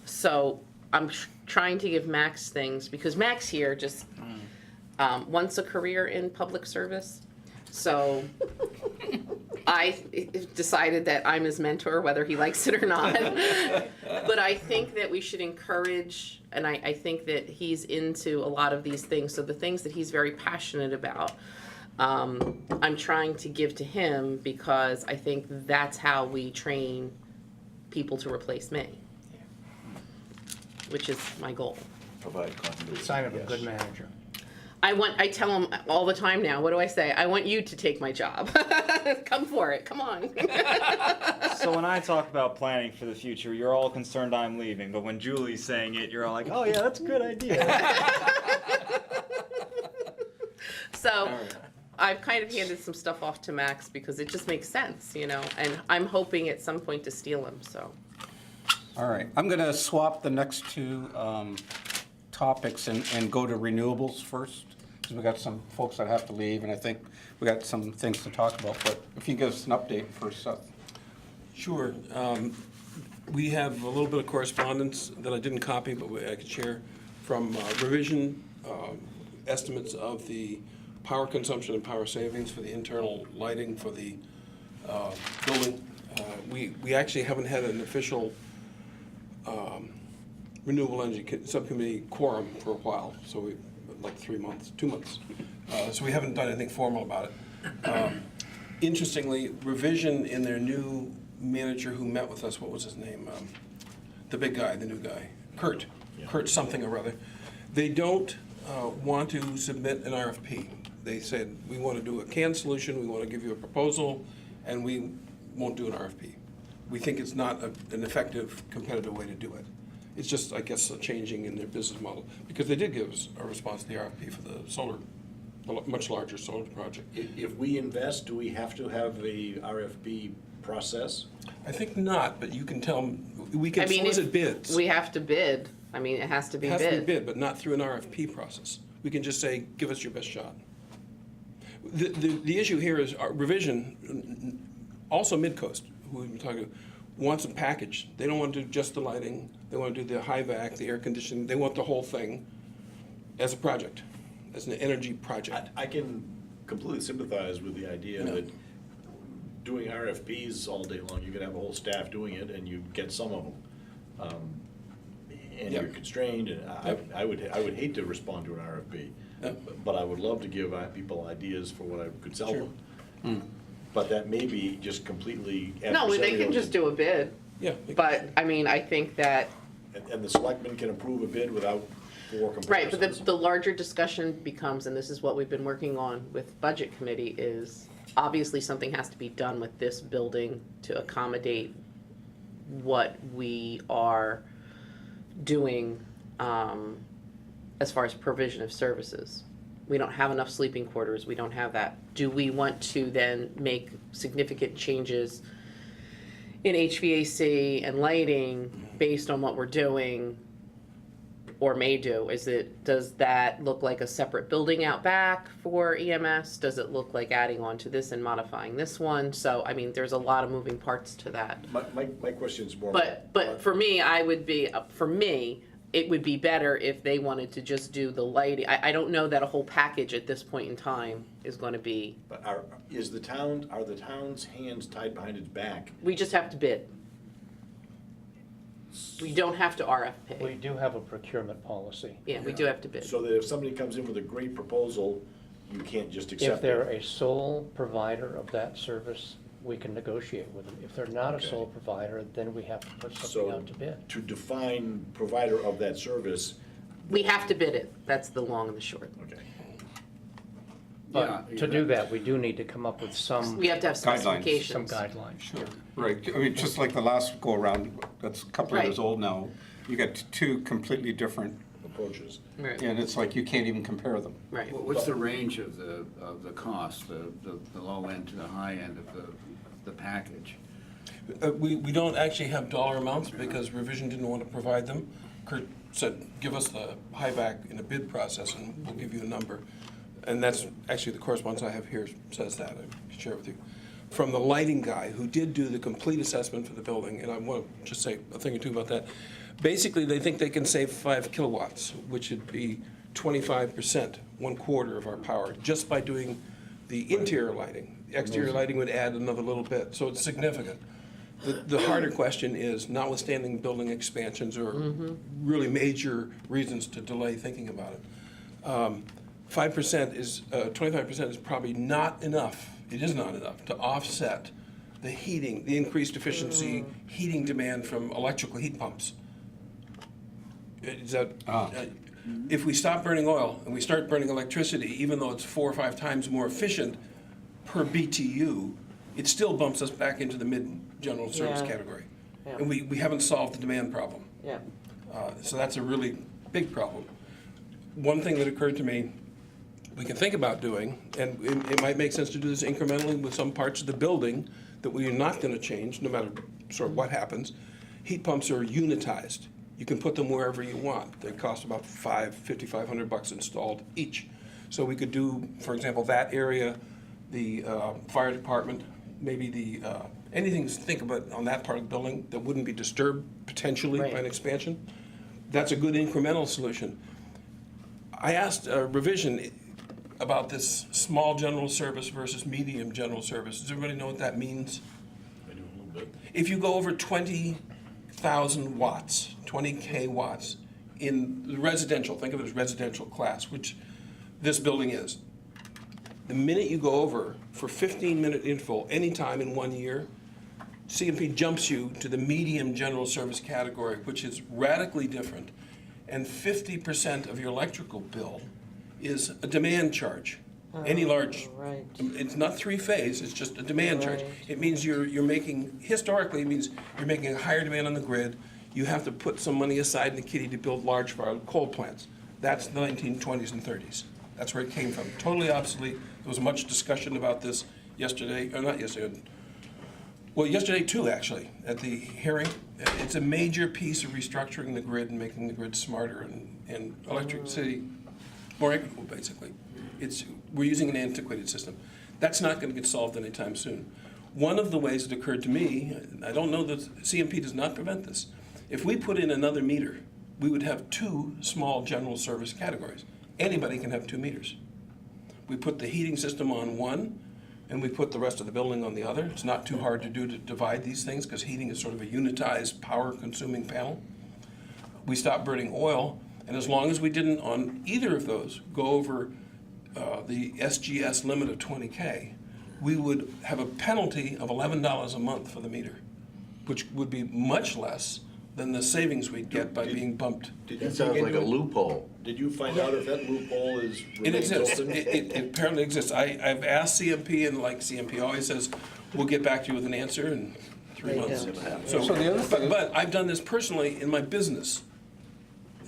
So I'm trying to give Max things, because Max here just wants a career in public service. So I decided that I'm his mentor, whether he likes it or not. But I think that we should encourage, and I think that he's into a lot of these things. So the things that he's very passionate about, I'm trying to give to him, because I think that's how we train people to replace me, which is my goal. Provide continuity. sign of a yes. good manager. I tell him all the time now, what do I say? I want you to take my job. Come for it, come on. So when I talk about planning for the future, you're all concerned I'm leaving, but when Julie's saying it, you're all like, oh yeah, that's a good idea. So I've kind of handed some stuff off to Max because it just makes sense, you know, and I'm hoping at some point to steal him, so. All right, I'm going to swap the next two topics and go to renewables first, because we got some folks that have to leave, and I think we got some things to talk about. But if you give us an update first, Seth. Sure. We have a little bit of correspondence that I didn't copy, but I could share from revision estimates of the power consumption and power savings for the internal lighting for the building. We actually haven't had an official renewable energy subcommittee quorum for a while, so like 3 months, 2 months. So we haven't done anything formal about it. Interestingly, Revision in their new manager who met with us, what was his name? The big guy, the new guy, Kurt something or other. They don't want to submit an RFP. They said, we want to do a canned solution, we want to give you a proposal, and we won't do an RFP. We think it's not an effective, competitive way to do it. It's just, I guess, a changing in their business model, because they did give us a response to the RFP for the solar, the much larger solar project. If we invest, do we have to have a RFP process? I think not, but you can tell them, we I can mean, solicit if bids. we have to bid, I mean, it has to be It has to be bid. bid, but not through an RFP process. We can just say, give us your best shot. The issue here is our Revision, also Midcoast, who we've been talking to, wants a package. They don't want to do just the lighting, they want to do the high vac, the air conditioning, they want the whole thing as a project, as an energy project. I can completely sympathize with the idea Yeah. that doing RFPs all day long, you could have a whole staff doing it and you get some of them. And Yep. you're constrained, and Yep. I would hate to respond to an RFP. Yep. But I would love to give people ideas for what I could sell Sure. them. But that may be just completely No, they can adversarial just to- do a bid, Yeah. but, I mean, I think that, And the selectmen can approve a bid without four comparisons. right, but the larger discussion becomes, and this is what we've been working on with Budget Committee, is obviously something has to be done with this building to accommodate what we are doing, as far as provision of services. We don't have enough sleeping quarters, we don't have that. Do we want to then make significant changes in HVAC and lighting based on what we're doing or may do? Does that look like a separate building out back for EMS? Does it look like adding on to this and modifying this one? So, I mean, there's a lot of moving parts to that. My question's more. But for me, it would be better if they wanted to just do the lighting. I don't know that a whole package at this point in time is gonna be, But are the town's hands tied behind its back? we just have to bid. We don't have to We RFP. do have a procurement policy. Yeah, we do have to bid. So that if somebody comes in with a great proposal, you can't just accept it? If they're a sole provider of that service, we can negotiate with them. If they're not a Okay. sole provider, then we have to put something So out to bid. to define provider of that service, We have to bid it. That's the long and the short. okay. But to do that, we do need to come up with some We have to have Guidelines. specifications. guidelines. Sure. Right, I mean, just like the last go-around, that's a couple of years Right. old now, you got two completely different, Approaches. Right, and it's like you can't even compare them. right. What's the range of the cost, the low end to the high end of the package? We don't actually have dollar amounts because Revision didn't want to provide them. Kurt said, give us the high vac in a bid process and we'll give you a number. And that's actually the correspondence I have here says that, I can share it with you. From the lighting guy who did do the complete assessment for the building, and I want to just say a thing or two about that. Basically, they think they can save 5 kilowatts, which would be 25%, 1/4 of our power, just by doing the interior lighting. The exterior lighting would add another little bit, so it's significant. The harder question is, notwithstanding building expansions or really major reasons to delay thinking about it, 5% is, 25% is probably not enough, it is not enough to offset the heating, the increased efficiency, heating demand from electrical heat pumps. Is that, if we stop burning oil and we start burning electricity, even though it's 4 or 5 times more efficient per BTU, it still bumps us back into the mid-general service Yeah. category. Yeah. And we haven't solved the demand problem. Yeah. So that's a really big problem. One thing that occurred to me, we can think about doing, and it might make sense to do this incrementally with some parts of the building that we are not gonna change, no matter sort of what happens. Heat pumps are unitized. You can put them wherever you want. They cost about $5,500 installed each. So we could do, for example, that area, the fire department, maybe the, anything to think about on that part of the building that wouldn't be disturbed potentially by an Right. expansion. That's a good incremental solution. I asked Revision about this small general service versus medium general service. Does everybody know what that means? I do a little bit. If you go over 20,000 watts, 20K watts, in the residential, think of it as residential class, which this building is. The minute you go over for 15-minute interval, anytime in 1 year, CMP jumps you to the medium general service category, which is radically different. And 50% of your electrical bill is a demand charge. Any large, right. it's not three-phase, it's just a demand charge. Right. It means you're making, historically, it means you're making a higher demand on the grid. You have to put some money aside in the kitty to build large-fired coal plants. That's the 1920s and 30s. That's where it came from. Totally obsolete. There was much discussion about this yesterday, or not yesterday, well, yesterday too, actually, at the hearing. It's a major piece of restructuring the grid and making the grid smarter and electricity more equitable, basically. We're using an antiquated system. That's not going to get solved anytime soon. One of the ways it occurred to me, I don't know that CMP does not prevent this. If we put in another meter, we would have two small general service categories. Anybody can have 2 meters. We put the heating system on one, and we put the rest of the building on the other. It's not too hard to do to divide these things, because heating is sort of a unitized, power-consuming panel. We stopped burning oil, and as long as we didn't, on either of those, go over the SGS limit of 20K, we would have a penalty of $11 a month for the meter, which would be much less than the savings we'd get by being bumped. Did you That sounds dig like a into it? loophole. Did you find out if that loophole is It remains exists. open? It apparently exists. I've asked CMP, and like CMP always says, we'll get back to you with an answer in 3 They months. don't. So the other thing is- But I've done this personally in my business.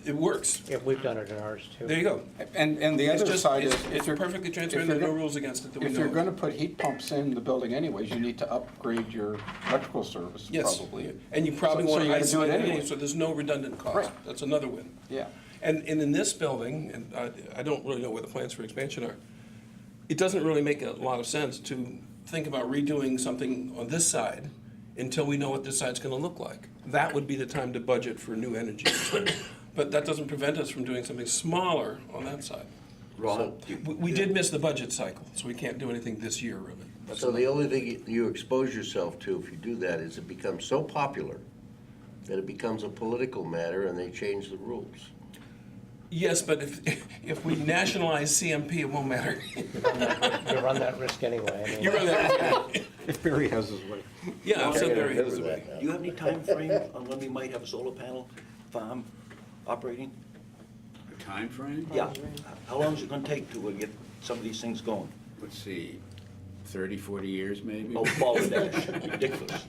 It works. Yeah, we've done it in ours too. There you go. And the It's other just, side is, it's if you're perfectly transparent, if there are you're no go- rules against it that we if know you're of. gonna put heat pumps in the building anyways, you need to upgrade your electrical service, Yes, probably. and you probably So want to you're gonna do it isolate it anyway. anyway, so there's no redundant cost. Right. That's another win. Yeah. And in this building, and I don't really know where the plans for expansion are, it doesn't really make a lot of sense to think about redoing something on this side until we know what this side's gonna look like. That would be the time to budget for new energy. But that doesn't prevent us from doing something smaller on that side. Ron, We did miss the budget cycle, so we can't do anything this year, really. That's so the only thing you expose yourself to if you do that is it becomes so popular that it becomes a political matter and they change the rules. Yes, but if we nationalize CMP, it won't matter. You run that risk anyway. I mean, You run that. If Barry has his way. Yeah, I've said Yeah, very remember easily. that now. Do you have any time frame on when we might have a solar panel farm operating? A time frame? Yeah. How long is it gonna take to get some of these things going? Let's see, 30, 40 years maybe? Oh, balderdash, ridiculous.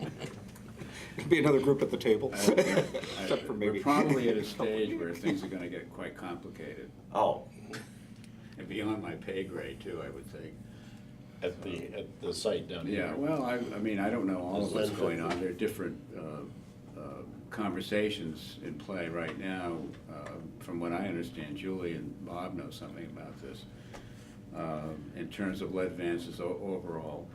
Could be another group at the table. Except for maybe- We're probably at a stage where things are gonna get quite complicated. Oh, And beyond my pay grade too, I would think. At the site down here? Yeah, well, I mean, I don't know all of what's There's going on. There are different conversations in play right now. From what I understand, Julie and Bob know something about this. In terms of Lead Vance's overall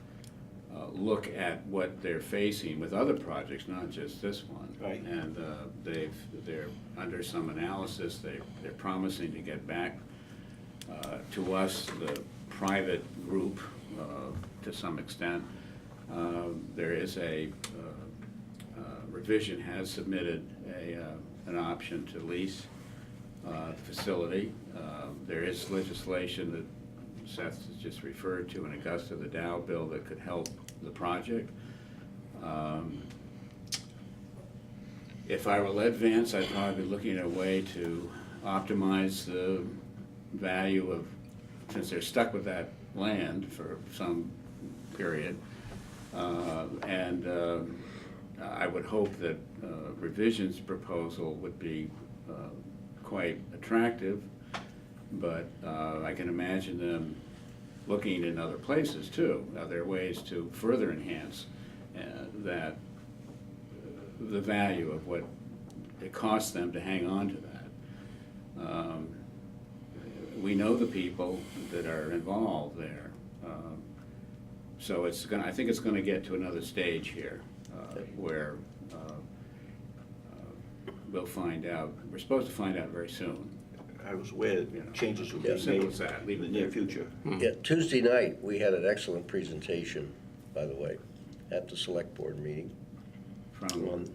look at what they're facing with other projects, not just this one. Right. And they're under some analysis. They're promising to get back to us, the private group, to some extent. There is Revision has submitted an option to lease the facility. There is legislation that Seth has just referred to in Augusta, the Dow bill, that could help the project. If I were Lead Vance, I'd probably be looking at a way to optimize the value of, since they're stuck with that land for some period. I would hope that Revision's proposal would be quite attractive, but I can imagine them looking in other places too. There are ways to further enhance that the value of what it costs them to hang on to that. We know the people that are involved there. So I think it's gonna get to another stage here, where we'll find out. We're supposed to find out very soon. I was aware that changes would be Yeah. Simple made as that. Leave in it the near there. future. Yeah, Tuesday night, we had an excellent presentation, by the way, at the select board meeting From, on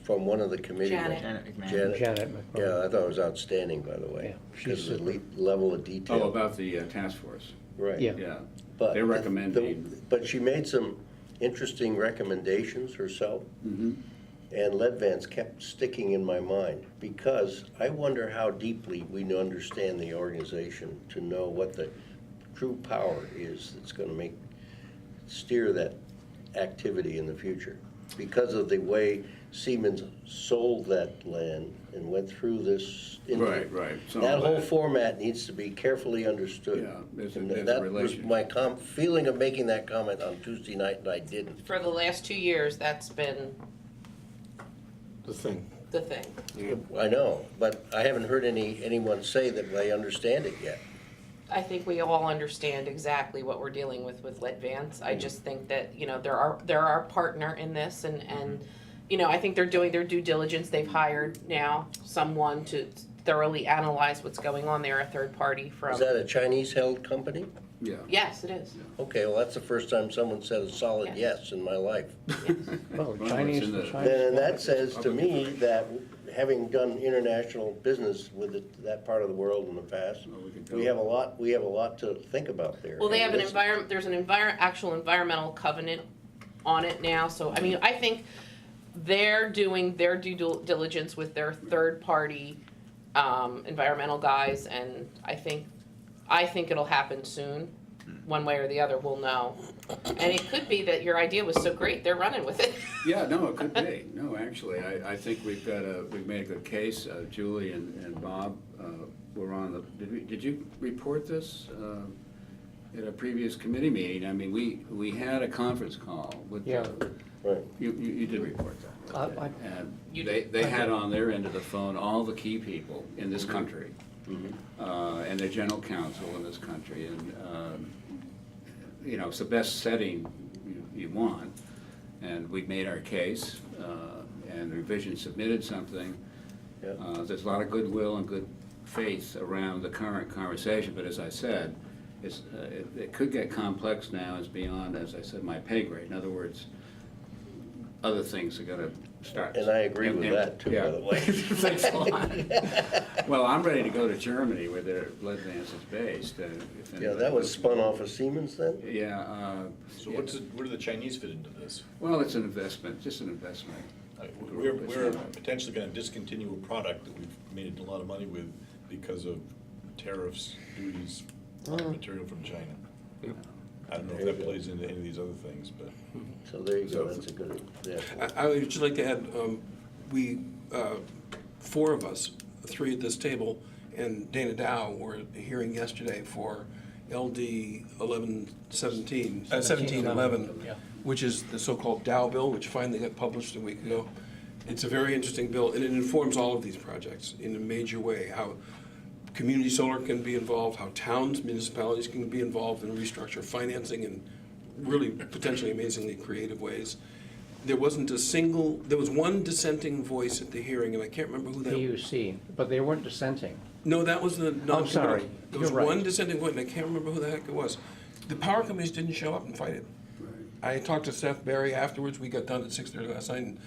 from one of the committee Janet. members. Janet McMahon. Janet. Janet Yeah, McCormick. I thought it was outstanding, by the way. Yeah, she's Because of the super. level of detail. Oh, about the task force, Right. Yeah. yeah. But They're the- recommending. But she made some interesting recommendations herself. Mhm. And Ledvance kept sticking in my mind, because I wonder how deeply we understand the organization to know what the true power is that's gonna steer that activity in the future. Because of the way Siemens sold that land and went through this. Right, right. So That whole that- format needs to be carefully understood. Yeah, there's a- And there's a that was relationship. my feeling of making that comment on Tuesday night, and I didn't. For the last 2 years, that's been The thing. the thing. I know, but I haven't heard anyone say that they understand it yet. I think we all understand exactly what we're dealing with Ledvance. I just think that, you know, they're our partner in this, and, you know, I think they're doing their due diligence. They've hired now someone to thoroughly analyze what's going on there, a third party from. Is that a Chinese-held company? Yeah. Yes, it is. Okay, well, that's the first time someone said a solid Yes. yes in my life. Well, Well, Chinese, it's in the- Then that says to me that, having done international business with that part of the world in the past, Well, we could we go- have a lot to think about there. Well, they have an And this- environment, there's an actual environmental covenant on it now, so, I mean, I think they're doing their due diligence with their third-party, environmental guys, and I think it'll happen soon, one way or the other, we'll know. And it could be that your idea was so great, they're running with it. Yeah, no, it could be. No, actually, I think we've made a good case. Julie and Bob were on the, did you report this at a previous committee meeting? I mean, we had a conference call with. Yeah. Right. You did report that. I- And You they had on their end of the phone all the key people in this country, and their general counsel in this country, and, you know, it's the best setting you want. And we made our case, and Revision submitted something. Yeah. There's a lot of goodwill and good faith around the current conversation, but as I said, it could get complex now. It's beyond, as I said, my pay grade. In other words, other things are gonna start. And I agree with that too, by the way. Thanks a lot. Well, I'm ready to go to Germany where their Ledvance is based. If Yeah, anybody that was wants- spun off of Siemens then? Yeah. So yeah. where do the Chinese fit into this? Well, it's an investment, just an investment. We're potentially gonna discontinue a product that we've made a lot of money with because of tariffs, duties, on material from China. I don't know if that plays into any of these other things, but. So there you go, that's a good example. I would just like to add, we, four of us, three at this table, and Dana Dow were hearing yesterday for LD 1117, 1711, Yeah. which is the so-called Dow bill, which finally got published a week ago. It's a very interesting bill, and it informs all of these projects in a major way, how community solar can be involved, how towns, municipalities can be involved in restructure financing in really potentially amazingly creative ways. There was one dissenting voice at the hearing, and I can't remember who that was. PUC, but they weren't dissenting. No, that was the. I'm sorry. There was You're right. one dissenting voice, and I can't remember who the heck it was. The power companies didn't show up and fight it. I talked to Seth Berry afterwards, we got done at 6:30 last night, and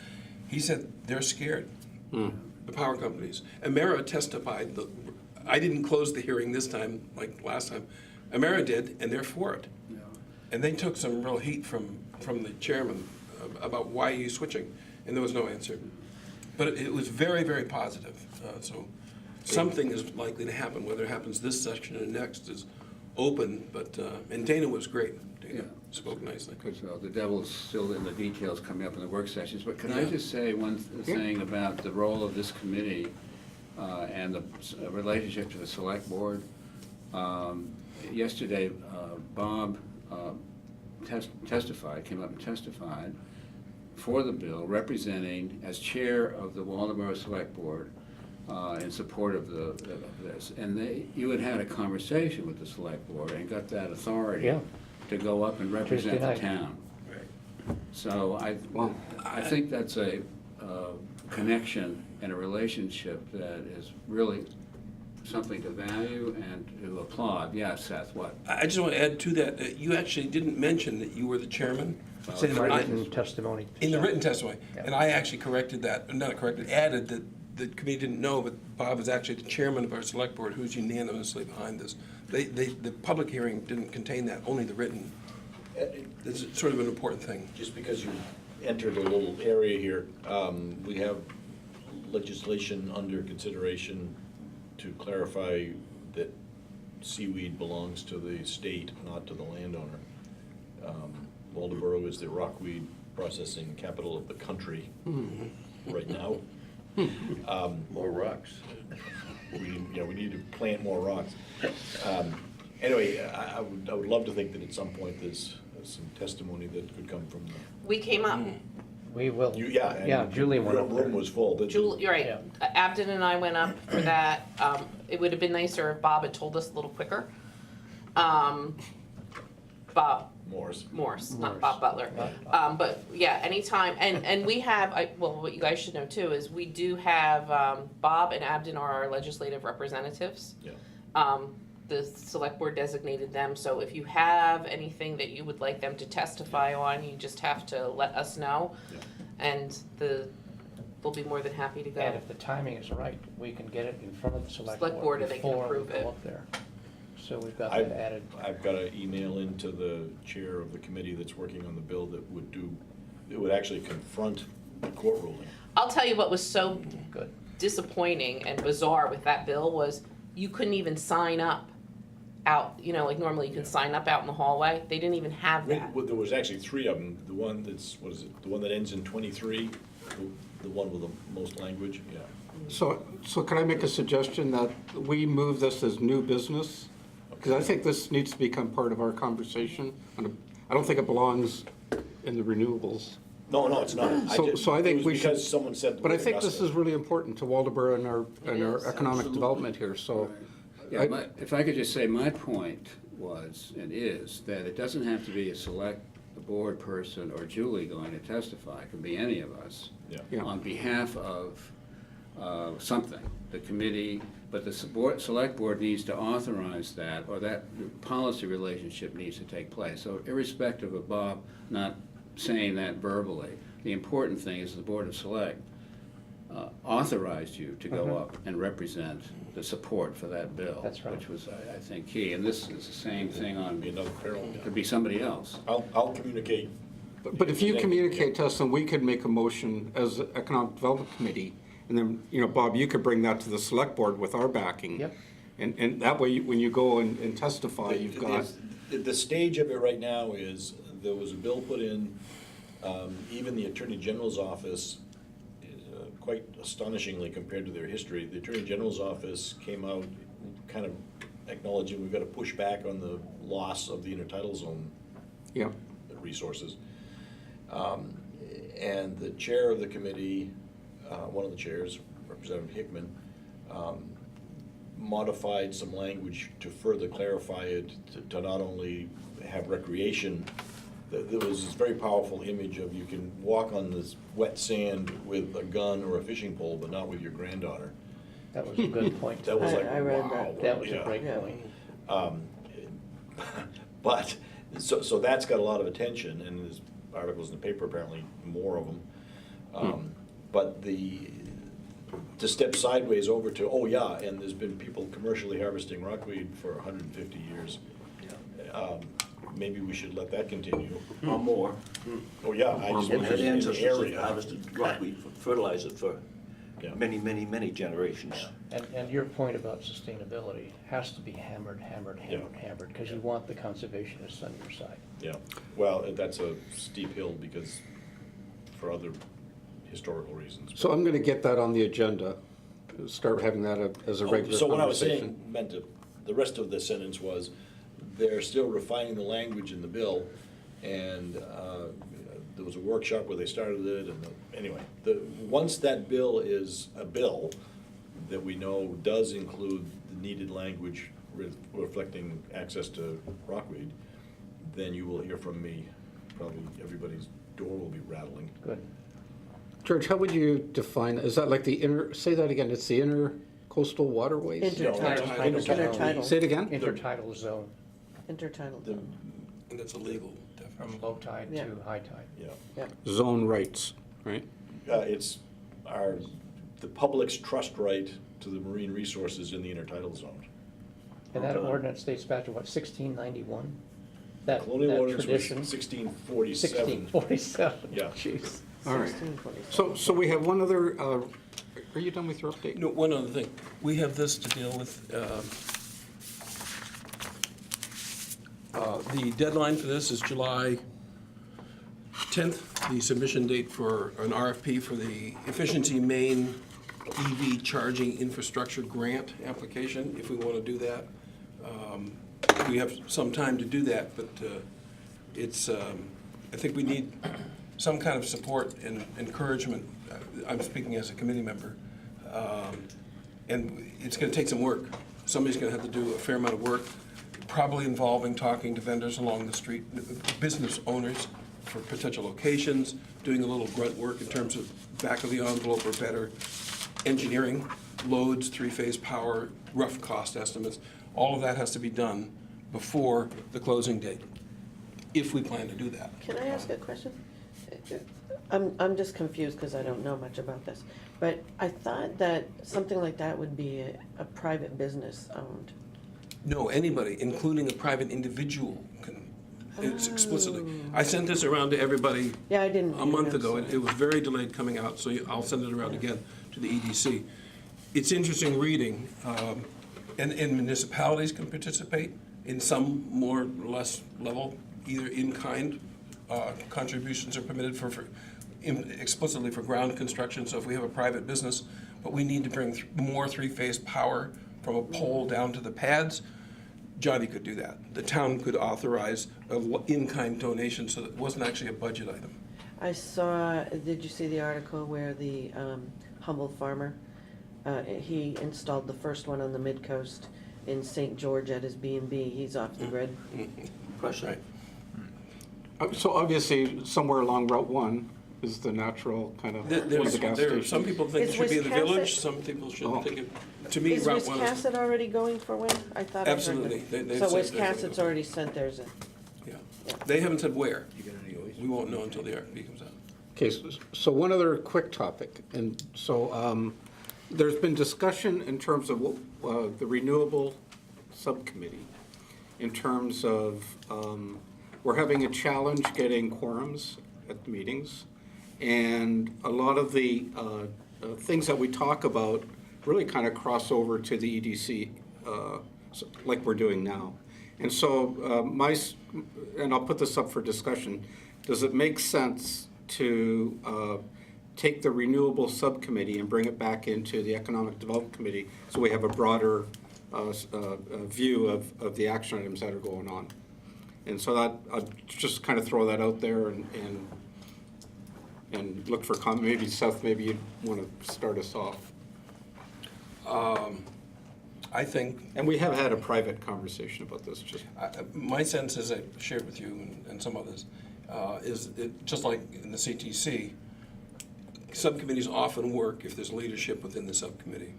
he said they're scared, the power companies. Emera testified, I didn't close the hearing this time, like last time. Emera did, and they're for it. And they took some real heat from the chairman about why are you switching, and there was no answer. But it was very, very positive, so something is likely to happen, whether it happens this session or next is open, but, and Dana was great. Dana Yeah. spoke nicely. Because the devil's still in the details coming up in the work sessions. But can I Yeah. just say one thing about the role of this committee and the relationship to the select board? Yesterday, Bob testified, came up and testified for the bill, representing as chair of the Waldemar Select Board in support of this. And you had a conversation with the select board and got that authority Yeah. to go up and represent the Tuesday night. town. So I think that's a connection and a relationship that is really something to value and to applaud. Yeah, Seth, what? I just want to add to that, you actually didn't mention that you were the chairman It's in my written testimony. In the written testimony, Yeah. and I actually corrected that, not corrected, added that the committee didn't know, but Bob is actually the chairman of our select board who's unanimously behind this. The public hearing didn't contain that, only the written. It's sort of an important thing. Just because you entered a little area here, we have legislation under consideration to clarify that seaweed belongs to the state, not to the landowner. Waldoboro is the rockweed processing capital of the country right now. More rocks. We need to plant more rocks. Anyway, I would love to think that at some point there's some testimony that could come from the. We came up. We will. And Yeah, Julie went up there. Room was full. Julie, you're right. Abden and I went up for that. It would have been nicer if Bob had told us a little quicker. Bob Morse, not Bob Butler. But yeah, anytime, and we have, well, what you guys should know too is we do have, Bob and Abden are our legislative representatives. Yeah. The select board designated them, so if you have anything that you would like them to testify on, you just have to let us know. Yeah. And they'll be more than happy to go. And if the timing is right, we can get it in front of the select Select board and they can before we approve go it. up there. So we've got I've- that added. I've got an email into the chair of the committee that's working on the bill that would actually confront the court ruling. I'll tell you what was so Good. disappointing and bizarre with that bill was you couldn't even sign up out, like normally you can sign up out in the hallway. They didn't even have that. Well, there was actually three of them. The one that's, what is it, the one that ends in 23, the one with the most language, yeah. So can I make a suggestion that we move this as new business? Because I think this needs to become part of our conversation. I don't think it belongs in the renewables. No, it's not. So I think it was we should. because someone said the But I word think this Augusta. is really important to Waldoboro and our is, economic development here, so. Yeah, if I could just say, my point was, and is, that it doesn't have to be a select board person or Julie going to testify. It can be any of us. Yeah. On behalf of something, the committee, but the select board needs to authorize that, or that policy relationship needs to take place. So irrespective of Bob not saying that verbally, the important thing is the Board of Select authorized you to go up and represent the support for that bill. That's right. Which was, I think, key. And this is the same thing Be on, another peril. could be somebody else. I'll communicate. But if you communicate to us, then we could make a motion as the Economic Development Committee, and then, Bob, you could bring that to the select board with our backing. Yep. And that way, when you go and testify, you've got, The stage of it right now is, there was a bill put in, even the Attorney General's office, quite astonishingly compared to their history, the Attorney General's office came out kind of acknowledging we've got to push back on the loss of the intertidal zone yeah. resources. And the chair of the committee, one of the chairs, Representative Hickman, modified some language to further clarify it, to not only have recreation. There was this very powerful image of you can walk on this wet sand with a gun or a fishing pole, but not with your granddaughter. That was a good point. That was like, I read wow. That was yeah. a great Yeah. point. But, so that's got a lot of attention, and there's articles in the paper, apparently more of them. But to step sideways over to, oh yeah, and there's been people commercially harvesting rockweed for 150 years. Maybe we should let that continue. Or more. Oh yeah, I just And mean had in the ancestors that area. harvested rockweed for fertilizer for Yeah. many, many, many generations. And your point about sustainability has to be hammered, because you want the conservationists on your side. Yeah, well, that's a steep hill because, for other historical reasons. So I'm going to get that on the agenda, start having that as a regular So what I was conversation. saying, meant to, the rest of the sentence was, they're still refining the language in the bill, and there was a workshop where they started it, and anyway, once that bill is a bill that we know does include the needed language reflecting access to rockweed, then you will hear from me. Probably everybody's door will be rattling. Good. George, how would you define, is that like the say that again, it's the intercoastal waterways? Intertidal. Say it again? Intertidal zone. Intertidal The- zone. And that's illegal. All from low tide Yeah. to high tide. Yeah. Zone rights, right? It's the public's trust right to the marine resources in the intertidal zone. And that ordinance dates back to what, 1691? That Colonial ordinance was tradition? 1647. 1647. Yeah. Jeez. All right. 1647. So we have one other, are you done with your update? No, one other thing. We have this to deal with. The deadline for this is July 10th, the submission date for an RFP for the Efficiency Main EV Charging Infrastructure Grant application, if we want to do that. We have some time to do that, but it's, I think we need some kind of support and encouragement. I'm speaking as a committee member. And it's going to take some work. Somebody's going to have to do a fair amount of work, probably involving talking to vendors along the street, business owners for potential locations, doing a little grunt work in terms of back of the envelope or better engineering, loads, three-phase power, rough cost estimates. All of that has to be done before the closing date, if we plan to do that. Can I ask a question? I'm just confused because I don't know much about this. But I thought that something like that would be a private business owned. No, anybody, including a private individual, can, it's explicitly. I sent this around to everybody Yeah, I didn't. a month ago. It was very delayed coming out, so I'll send it around again to the EDC. It's interesting reading, and municipalities can participate in some more or less level, either in-kind contributions are permitted explicitly for ground construction. So if we have a private business, but we need to bring more three-phase power from a pole down to the pads, Johnny could do that. The town could authorize an in-kind donation, so that it wasn't actually a budget item. I saw, did you see the article where the humble farmer, he installed the first one on the mid-coast in St. George at his B&B. He's off the grid. Right. So obviously, somewhere along Route 1 is the natural kind of, one of the gas stations. Some people think it Is should be in the Wiscasset- village, some people should Oh. think it, to me, Is Route 1 is. Wiscasset already going for wind? I thought I heard Absolutely. that. They've So said they're gonna Wiscasset's go. already sent theirs in. Yeah. They haven't said where. We won't know until the RFP comes out. Okay, so one other quick topic, and so there's been discussion in terms of the renewable subcommittee, in terms of, we're having a challenge getting quorums at the meetings, and a lot of the things that we talk about really kind of cross over to the EDC, like we're doing now. And so and I'll put this up for discussion, does it make sense to take the renewable subcommittee and bring it back into the Economic Development Committee so we have a broader view of the action items that are going on? And so that, I'll just kind of throw that out there and look for comment. Maybe Seth, maybe you'd want to start us off. I think, And we have had a private conversation about this, just. my sense, as I shared with you and some others, is it, just like in the CTC, subcommittees often work if there's leadership within the subcommittee.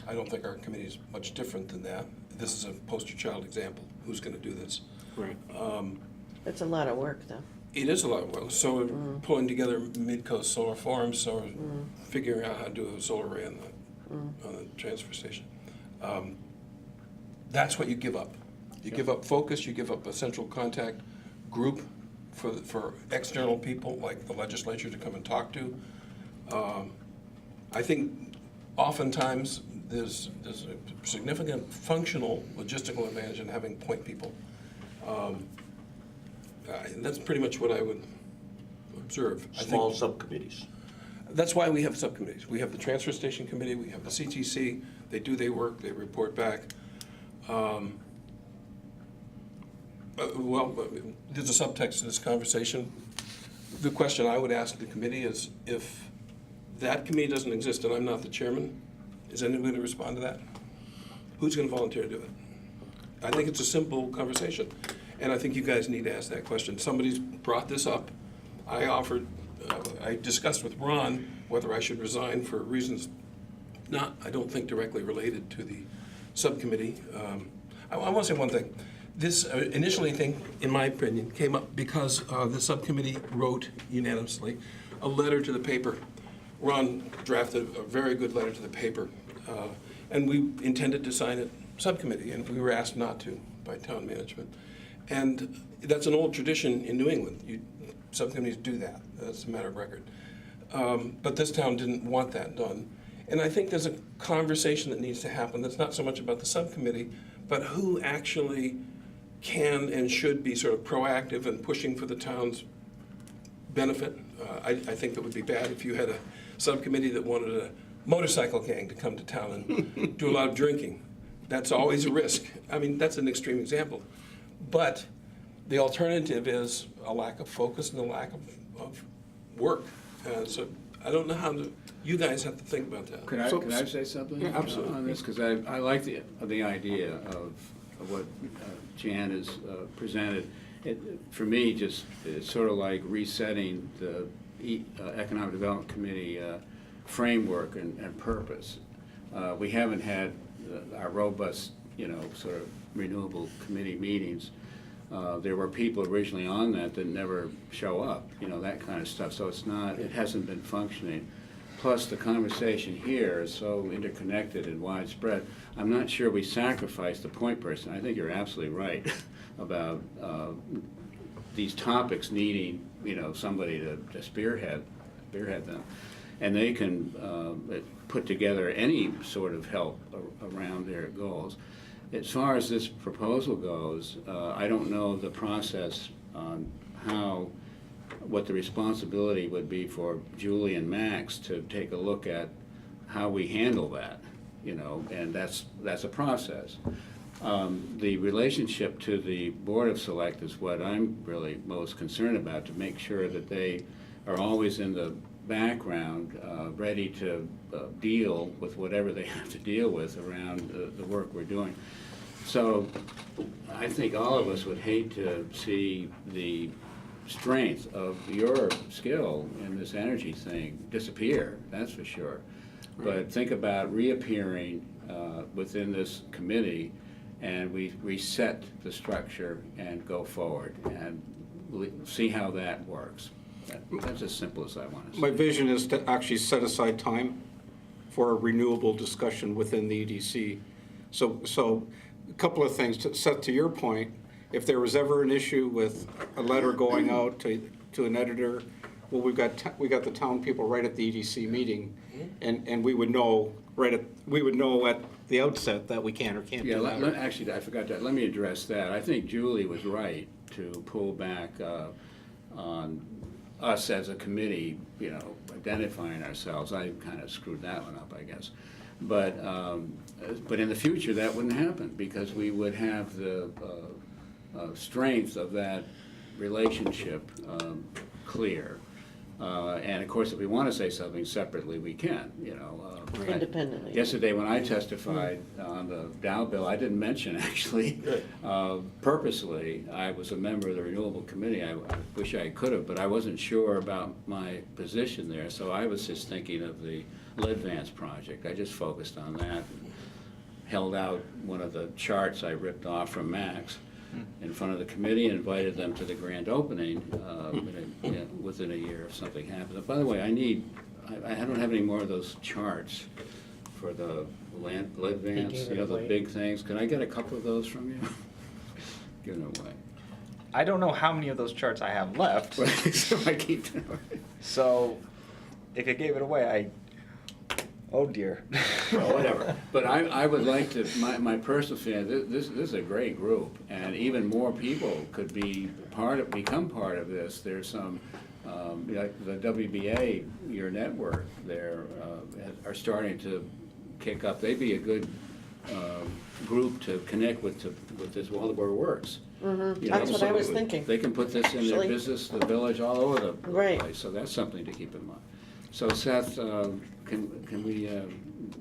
I don't think our committee is much different than that. This is a poster child example. Who's going to do this? Right. It's a lot of work, though. It is a lot of work. So we're pulling together Mid-Coast Solar Farms, so we're figuring out how to do a solar array on the transfer station. That's what you give up. You give up focus, you give up a central contact group for external people, like the legislature, to come and talk to. I think oftentimes there's a significant functional logistical advantage in having point people. That's pretty much what I would observe. I think Small subcommittees. that's why we have subcommittees. We have the Transfer Station Committee, we have the CTC, they do their work, they report back. Well, there's a subtext to this conversation. The question I would ask the committee is, if that committee doesn't exist and I'm not the chairman, is anyone going to respond to that? Who's going to volunteer to do it? I think it's a simple conversation, and I think you guys need to ask that question. Somebody's brought this up. I discussed with Ron whether I should resign for reasons not, I don't think, directly related to the subcommittee. I want to say one thing. This initially, I think, in my opinion, came up because the subcommittee wrote unanimously a letter to the paper. Ron drafted a very good letter to the paper, and we intended to sign it subcommittee, and we were asked not to by town management. And that's an old tradition in New England. Subcommittees do that. That's a matter of record. But this town didn't want that done. And I think there's a conversation that needs to happen that's not so much about the subcommittee, but who actually can and should be sort of proactive and pushing for the town's benefit. I think it would be bad if you had a subcommittee that wanted a motorcycle gang to come to town and do a lot of drinking. That's always a risk. I mean, that's an extreme example. But the alternative is a lack of focus and a lack of work. So I don't know how you guys have to think about that. Could I say something Yeah, absolutely. on this? Because I like the idea of what Jan has presented. For me, just it's sort of like resetting the Economic Development Committee framework and purpose. We haven't had our robust, sort of renewable committee meetings. There were people originally on that never show up, that kind of stuff. So it hasn't been functioning. Plus, the conversation here is so interconnected and widespread. I'm not sure we sacrifice the point person. I think you're absolutely right about these topics needing, somebody to spearhead them. And they can put together any sort of help around their goals. As far as this proposal goes, I don't know the process on what the responsibility would be for Julie and Max to take a look at how we handle that, and that's a process. The relationship to the Board of Select is what I'm really most concerned about, to make sure that they are always in the background, ready to deal with whatever they have to deal with around the work we're doing. So I think all of us would hate to see the strength of your skill in this energy thing disappear, that's for sure. But think about reappearing within this committee, and we reset the structure and go forward and see how that works. That's as simple as I want to say. My vision is to actually set aside time for a renewable discussion within the EDC. So a couple of things to your point. If there was ever an issue with a letter going out to an editor, well, we got the town people right at the EDC meeting, and we would know at the outset that we can or can't do that. Actually, I forgot that. Let me address that. I think Julie was right to pull back on us as a committee, identifying ourselves. I kind of screwed that one up, I guess. But in the future, that wouldn't happen, because we would have the strength of that relationship clear. And of course, if we want to say something separately, we can, Independently. Yesterday, when I testified on the Dow bill, I didn't mention, actually, purposely, I was a member of the Renewable Committee. I wish I could have, but I wasn't sure about my position there. So I was just thinking of the Leadvance project. I just focused on that, and held out one of the charts I ripped off from Max in front of the committee, and invited them to the grand opening within a year if something happened. By the way, I don't have any more of those charts for the Leadvance, the big things. Can I get a couple of those from you? Give them away. I don't know how many of those charts I have left. So I keep them away. So if you gave it away, oh dear. Well, whatever. But I would like to, my personal feeling, this is a great group, and even more people could become part of this. There's some, like the WBA, your network there, are starting to kick up. They'd be a good group to connect with this Waldeboro Works. That's what I was thinking. They can put this in their Actually. business, the village, all over the Right. place. So that's something to keep in mind. So Seth, can we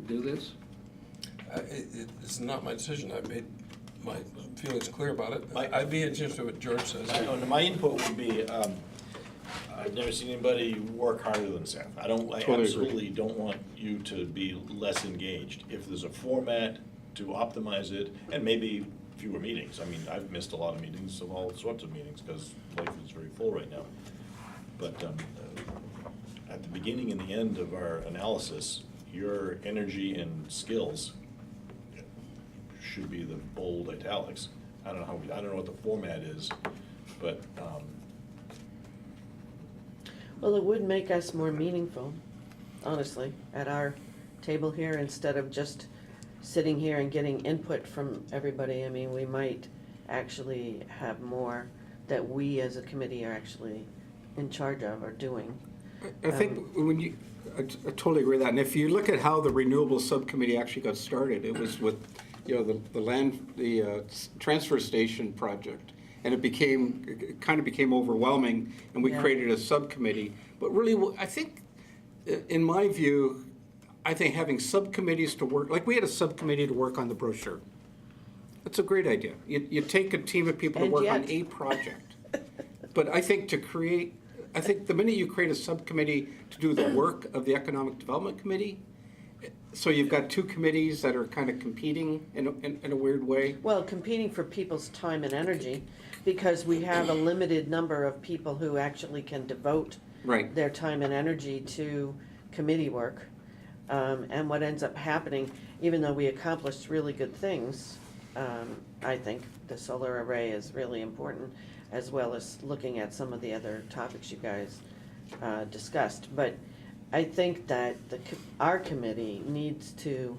do this? It's not my decision. I've made my feelings clear about it. My- I'd be interested in what George says. My input would be, I've never seen anybody work harder than Seth. I Totally agree. absolutely don't want you to be less engaged. If there's a format to optimize it, and maybe fewer meetings. I mean, I've missed a lot of meetings of all sorts of meetings because life is very full right now. But at the beginning and the end of our analysis, your energy and skills should be the bold italics. I don't know what the format is, but Well, it would make us more meaningful, honestly, at our table here, instead of just sitting here and getting input from everybody. I mean, we might actually have more that we as a committee are actually in charge of or doing. I think when you, I totally agree with that. And if you look at how the renewable subcommittee actually got started, it was with, the transfer station project. And it kind of became overwhelming, and we Yeah. created a subcommittee. But really, I think, in my view, I think having subcommittees to work, like we had a subcommittee to work on the brochure. That's a great idea. You take a team of people to And work on yet. a project. But I think I think the minute you create a subcommittee to do the work of the Economic Development Committee, so you've got two committees that are kind of competing in a weird way. Well, competing for people's time and energy, because we have a limited number of people who actually can devote Right. their time and energy to committee work. And what ends up happening, even though we accomplished really good things, I think the solar array is really important, as well as looking at some of the other topics you guys discussed. But I think that our committee needs to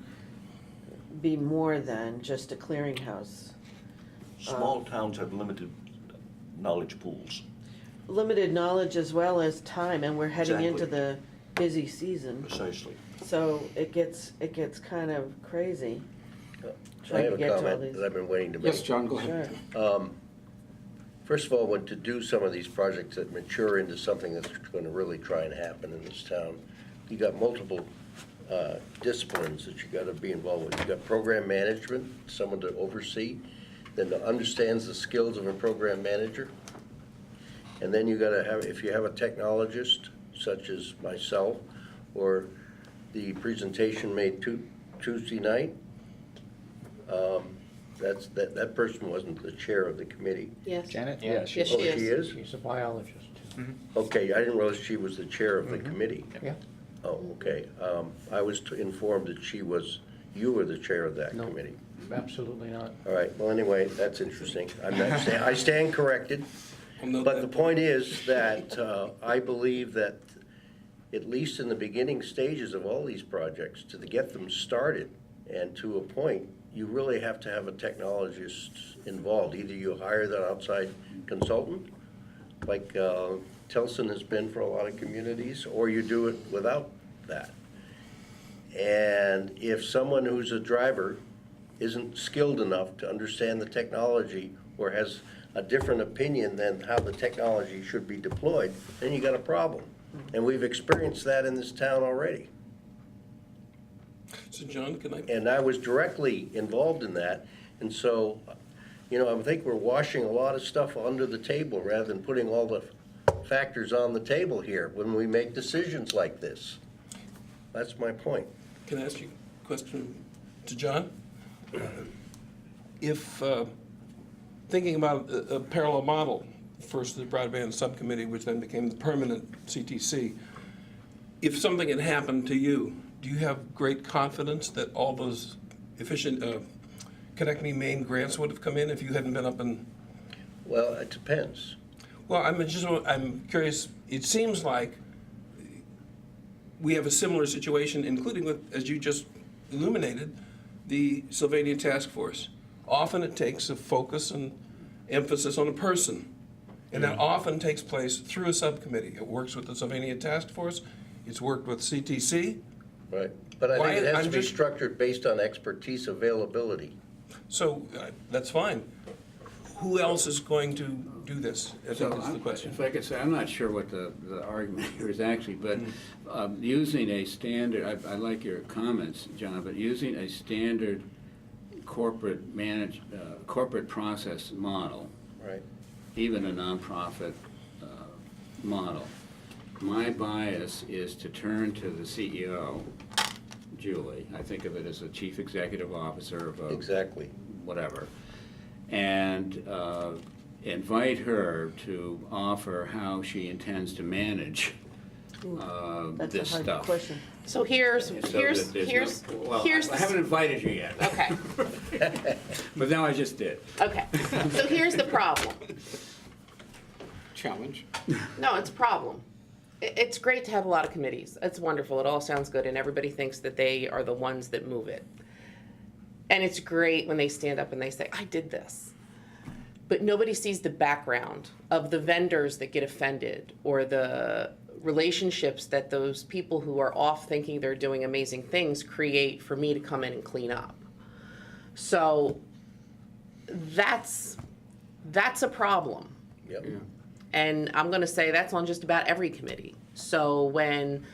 be more than just a clearinghouse. Small towns have limited knowledge pools. Limited knowledge as well as time, and we're heading into Exactly. the busy season. Precisely. So it gets kind of crazy. So I Trying have to a get to all comment these. that I've been waiting to make. Yes, John, go ahead. Sure. First of all, when to do some of these projects that mature into something that's going to really try and happen in this town, you got multiple disciplines that you got to be involved with. You got program management, someone to oversee, then that understands the skills of a program manager. And then you got to have, if you have a technologist, such as myself, or the presentation made Tuesday night, that person wasn't the chair of the committee. Yes. Janet? Yeah, Yeah, Yes, she Oh, she is. is? She's a biologist. Okay, I didn't realize she was the chair of the committee. Yeah. Oh, okay. I was informed that you were the chair of that No. committee. Absolutely not. All right, well, anyway, that's interesting. I stand corrected. I'll note But that. the point is that I believe that, at least in the beginning stages of all these projects, to get them started and to a point, you really have to have a technologist involved. Either you hire that outside consultant, like Telson has been for a lot of communities, or you do it without that. And if someone who's a driver isn't skilled enough to understand the technology or has a different opinion than how the technology should be deployed, then you got a problem. And we've experienced that in this town already. So John, can I? And I was directly involved in that. And so, I think we're washing a lot of stuff under the table rather than putting all the factors on the table here when we make decisions like this. That's my point. Can I ask you a question to John? If, thinking about a parallel model, first the broadband subcommittee, which then became the permanent CTC, if something had happened to you, do you have great confidence that all those efficient Connect Me Maine grants would have come in if you hadn't been up in? Well, it depends. Well, I'm curious, it seems like we have a similar situation, including with, as you just illuminated, the Sylvania Task Force. Often it takes a focus and emphasis on a person, and that often takes place through a subcommittee. It works with the Sylvania Task Force, it's worked with CTC, Right. But I Why- think it has I'm to be just- structured based on expertise availability. so that's fine. Who else is going to do this? I think that's the question. If I could say, I'm not sure what the argument here is actually, but using a standard, I like your comments, John, but using a standard corporate process model, Right. even a nonprofit model, my bias is to turn to the CEO, Julie. I think of it as a chief executive officer of a Exactly. whatever, and invite her to offer how she intends to manage That's this a hard stuff. question. So here's, So here's, that there's here's, no- well, here's, I haven't invited you yet. okay, But now I just did. okay. So here's the problem. Challenge. No, it's a problem. It's great to have a lot of committees. It's wonderful. It all sounds good, and everybody thinks that they are the ones that move it. And it's great when they stand up and they say, I did this. But nobody sees the background of the vendors that get offended, or the relationships that those people who are off thinking they're doing amazing things create for me to come in and clean up. So that's a problem. Yep. And I'm gonna say that's on just about every committee. So when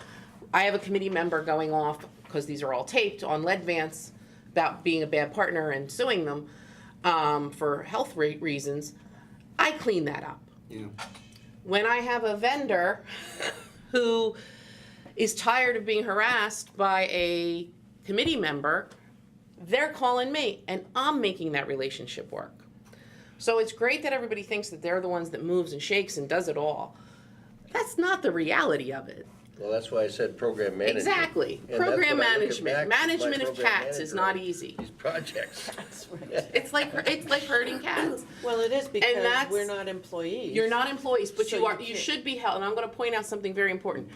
I have a committee member going off, because these are all taped, on Ledvance about being a bad partner and suing them for health reasons, I clean that up. Yeah. When I have a vendor who is tired of being harassed by a committee member, they're calling me, and I'm making that relationship work. So it's great that everybody thinks that they're the ones that moves and shakes and does it all. That's not the reality of it. Well, that's why I said program management. Exactly. And that's Program what I look at management. back as my Management of program cats is manager not of easy. These projects. That's right. It's like herding cats. Well, it is because that's- we're not employees. You're not employees, but So you are. you You can't- should be held. And I'm going to point out something very important.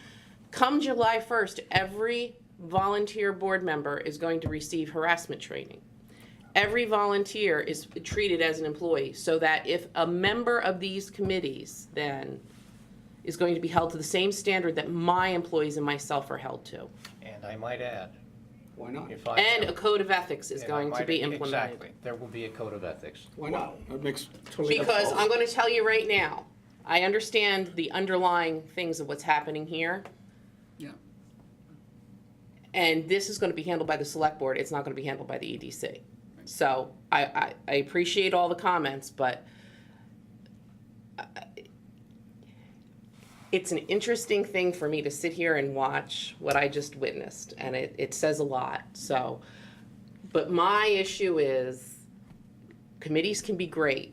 Come July 1st, every volunteer board member is going to receive harassment training. Every volunteer is treated as an employee, so that if a member of these committees then is going to be held to the same standard that my employees and myself are held to. And I might add, Why not? if I. And a code of ethics is and I going to might- be implemented. Exactly, there will be a code of ethics. Why not? That makes totally. Because I'm going to tell you right now, I understand the underlying things of what's happening here. Yeah. And this is going to be handled by the select board. It's not going to be handled by the EDC. So I appreciate all the comments, but it's an interesting thing for me to sit here and watch what I just witnessed, and it says a lot. So, but my issue is committees can be great,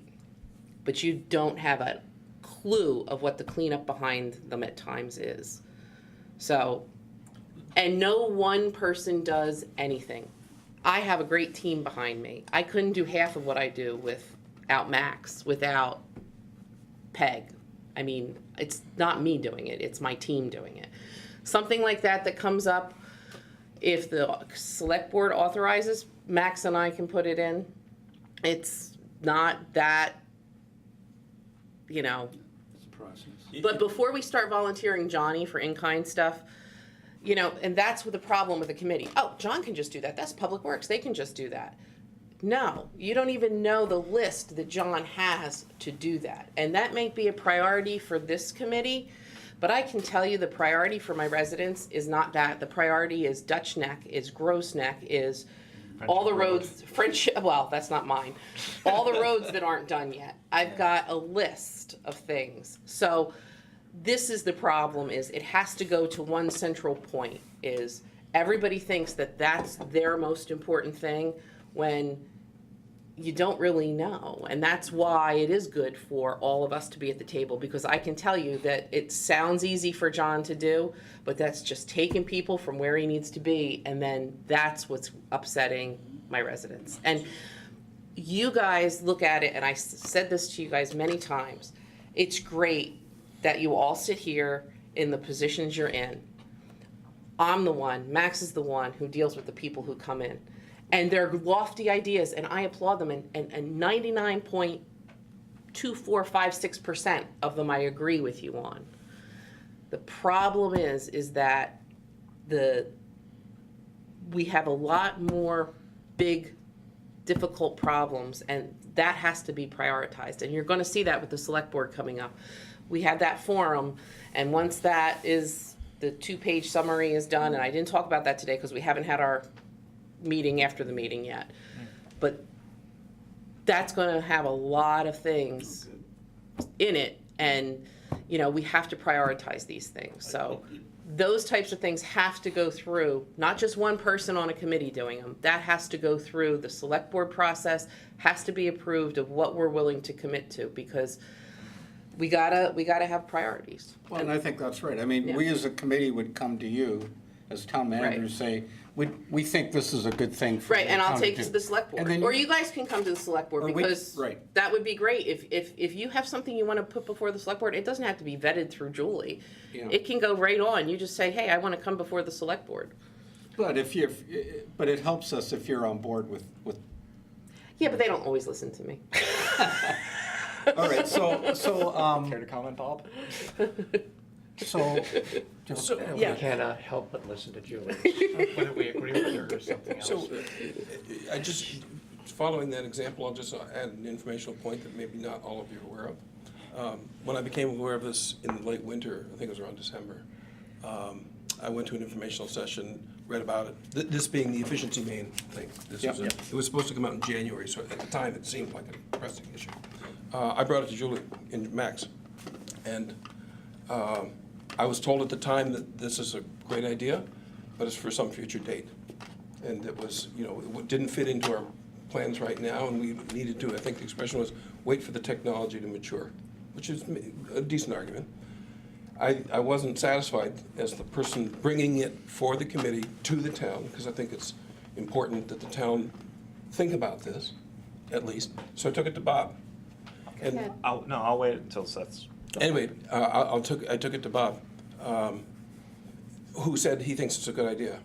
but you don't have a clue of what the cleanup behind them at times is. So, and no one person does anything. I have a great team behind me. I couldn't do half of what I do without Max, without Peg. I mean, it's not me doing it, it's my team doing it. Something like that comes up, if the select board authorizes, Max and I can put it in. It's not that, you know. It's a process. But before we start volunteering Johnny for in-kind stuff, you know, and that's what the problem with the committee. Oh, John can just do that. That's Public Works. They can just do that. No, you don't even know the list that John has to do that. And that may be a priority for this committee, but I can tell you the priority for my residents is not that. The priority is Dutch Neck, is Gross Neck, is all the roads, Friendship, well, that's not mine. All the roads that aren't done yet. I've got a list of things. So this is the problem, is it has to go to one central point, is everybody thinks that that's their most important thing when you don't really know. And that's why it is good for all of us to be at the table, because I can tell you that it sounds easy for John to do, but that's just taking people from where he needs to be, and then that's what's upsetting my residents. And you guys look at it, and I said this to you guys many times, it's great that you all sit here in the positions you're in. I'm the one, Max is the one who deals with the people who come in. And they're lofty ideas, and I applaud them, and 99.2456% of them I agree with you on. The problem is that we have a lot more big, difficult problems, and that has to be prioritized. And you're going to see that with the select board coming up. We had that forum, and once that is, the 2-page summary is done, and I didn't talk about that today because we haven't had our meeting after the meeting yet. But that's going to have a lot of things in it, and you know, we have to prioritize these things. So those types of things have to go through, not just one person on a committee doing them. That has to go through the select board process, has to be approved of what we're willing to commit to, because we gotta have priorities. Well, and I think that's right. I mean, we as a committee would come to you as town managers, say, we think this is a good thing for the Right, and I'll town take do." it to the select And board, then or you guys can come to the select board, Or we- because right. that would be great. If you have something you wanna put before the select board, it doesn't have to be vetted through Julie. Yeah. It can go right on, you just say, hey, I wanna come before the select board. But but it helps us if you're on board with, Yeah, but they don't always listen to me. all right, Care to comment, Bob? so, We Yeah. cannot help but listen to Julie, whether we agree with her or something else. So, I just, following that example, I'll just add an informational point that maybe not all of you are aware of. When I became aware of this in the late winter, I think it was around December, I went to an informational session, read about it, this being the efficiency main thing. This was Yep. It was supposed to come out in January, so at the time, it seemed like a pressing issue. I brought it to Julie and Max, and I was told at the time that this is a great idea, but it's for some future date. And it was, it didn't fit into our plans right now, and we needed to, I think the expression was, wait for the technology to mature, which is a decent argument. I wasn't satisfied as the person bringing it for the committee to the town, because I think it's important that the town think about this, at least. So I took it to Bob. And I'll wait until Seth's. anyway, I took it to Bob, who said he thinks it's a good idea.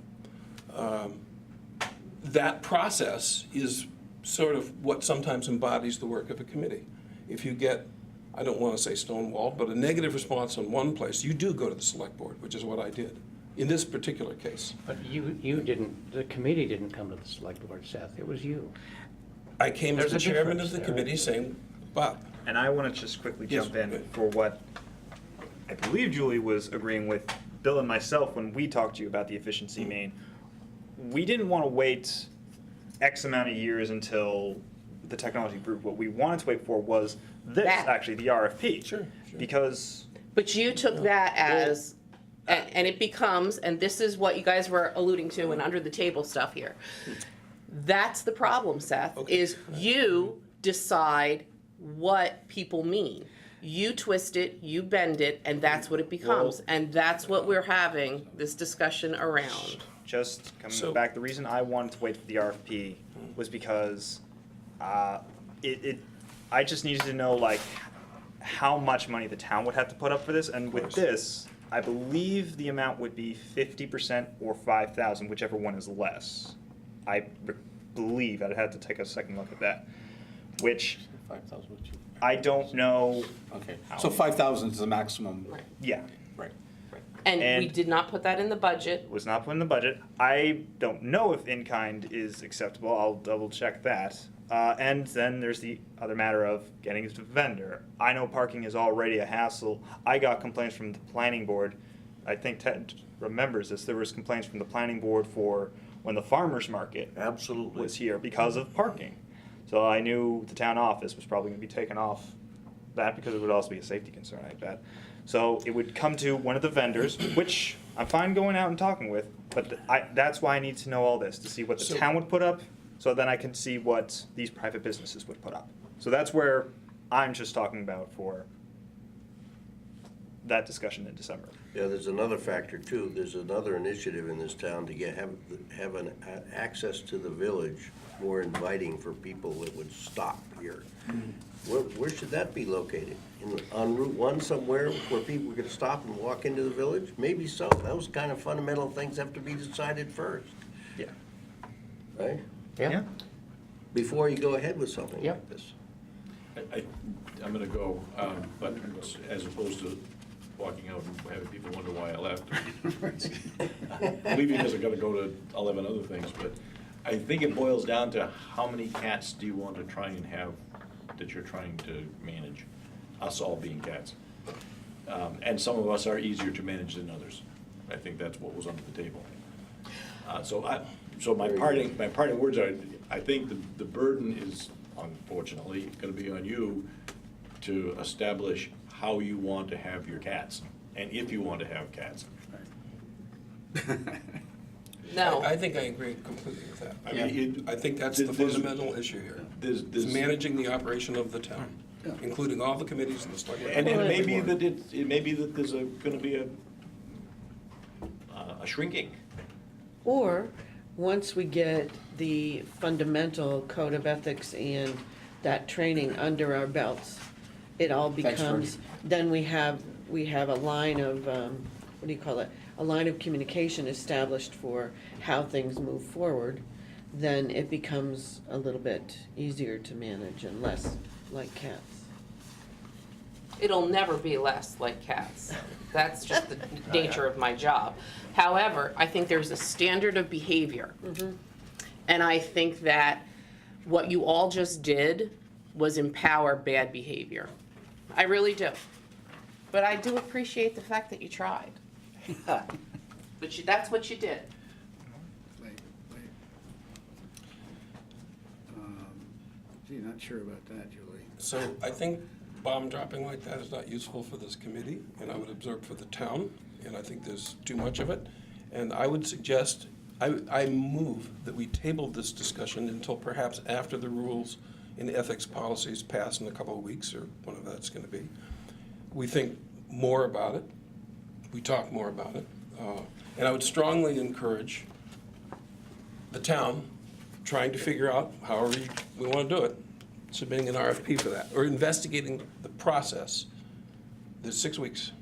That process is sort of what sometimes embodies the work of a committee. If you get, I don't want to say stonewalled, but a negative response on one place, you do go to the select board, which is what I did in this particular case. But you didn't, the committee didn't come to the select board, Seth, it was you. I came as There's the a chairman of difference the there. committee saying, Bob, And I want to just quickly Yes, jump in good. for what I believe Julie was agreeing with Bill and myself when we talked to you about the efficiency main. We didn't want to wait X amount of years until the technology improved. What we wanted to wait for was this, That. actually, the RFP. Sure. Because But you took that as, and it becomes, and this is what you guys were alluding to and under the table stuff here. That's the problem, Seth, Okay. is you decide what people mean. You twist it, you bend it, and that's what it becomes. And that's what we're having this discussion around. just coming So- back, the reason I wanted to wait for the RFP was because I just needed to know like how much money the town would have to put up for this, and with this, I believe the amount would be 50% or 5,000, whichever one is less. I believe I'd have to take a second look at that, which 5,000, I don't know. okay. So 5,000 is the maximum, Right. Yeah, right. And we And- did not put that in the budget. was not put in the budget. I don't know if in-kind is acceptable. I'll double check that. And then there's the other matter of getting it to the vendor. I know parking is already a hassle. I got complaints from the planning board. I think Ted remembers this. There was complaints from the planning board for when the farmer's market Absolutely. was here because of parking. So I knew the town office was probably gonna be taken off that because it would also be a safety concern, I bet. So it would come to one of the vendors, which I'm fine going out and talking with, but that's why I need to know all this, to see what the So- town would put up, so then I can see what these private businesses would put up. So that's where I'm just talking about for that discussion in December. Yeah, there's another factor too. There's another initiative in this town to have an access to the village more inviting for people that would stop here. Where should that be located? On Route 1 somewhere where people could stop and walk into the village? Maybe so. Those kind of fundamental things have to be decided first, Yeah. right? Yeah, Before you go ahead with something Yep. like this. I'm gonna go, but as opposed to walking out and having people wonder why I left. Leaving isn't gonna go to 11 other things, but I think it boils down to how many cats do you want to try and have that you're trying to manage? Us all being cats. And some of us are easier to manage than others. I think that's what was under the table. So my parting words are, I think the burden is, unfortunately, gonna be on you to establish how you want to have your cats, and if you want to have cats. No. I think I agree completely with that. I Yeah. mean, I think that's the There's- fundamental issue here. There's, Is there's, managing the operation of the town, including all the committees and the select. and it may be board. that it may be that there's gonna be a shrinking. Or, once we get the fundamental code of ethics and that training under our belts, it all Thanks, becomes, then we have a line of, what do you call it? A line of communication established for how things move forward, then it becomes a little bit easier to manage and less like cats. It'll never be less like cats. That's just the nature of my job. However, I think there's a standard of behavior. And I think that what you all just did was empower bad behavior. I really do. But I do appreciate the fact that you tried. But that's what you did. Wait. Gee, not sure about that, Julie. So I think bomb dropping like that is not useful for this committee, and I would observe for the town, and I think there's too much of it. And I would suggest, I move that we table this discussion until perhaps after the rules and ethics policies pass in a couple of weeks, or whenever that's gonna be. We think more about it, we talk more about it, and I would strongly encourage the town trying to figure out, however we wanna do it, submitting an RFP for that, or investigating the process. There's 6 weeks.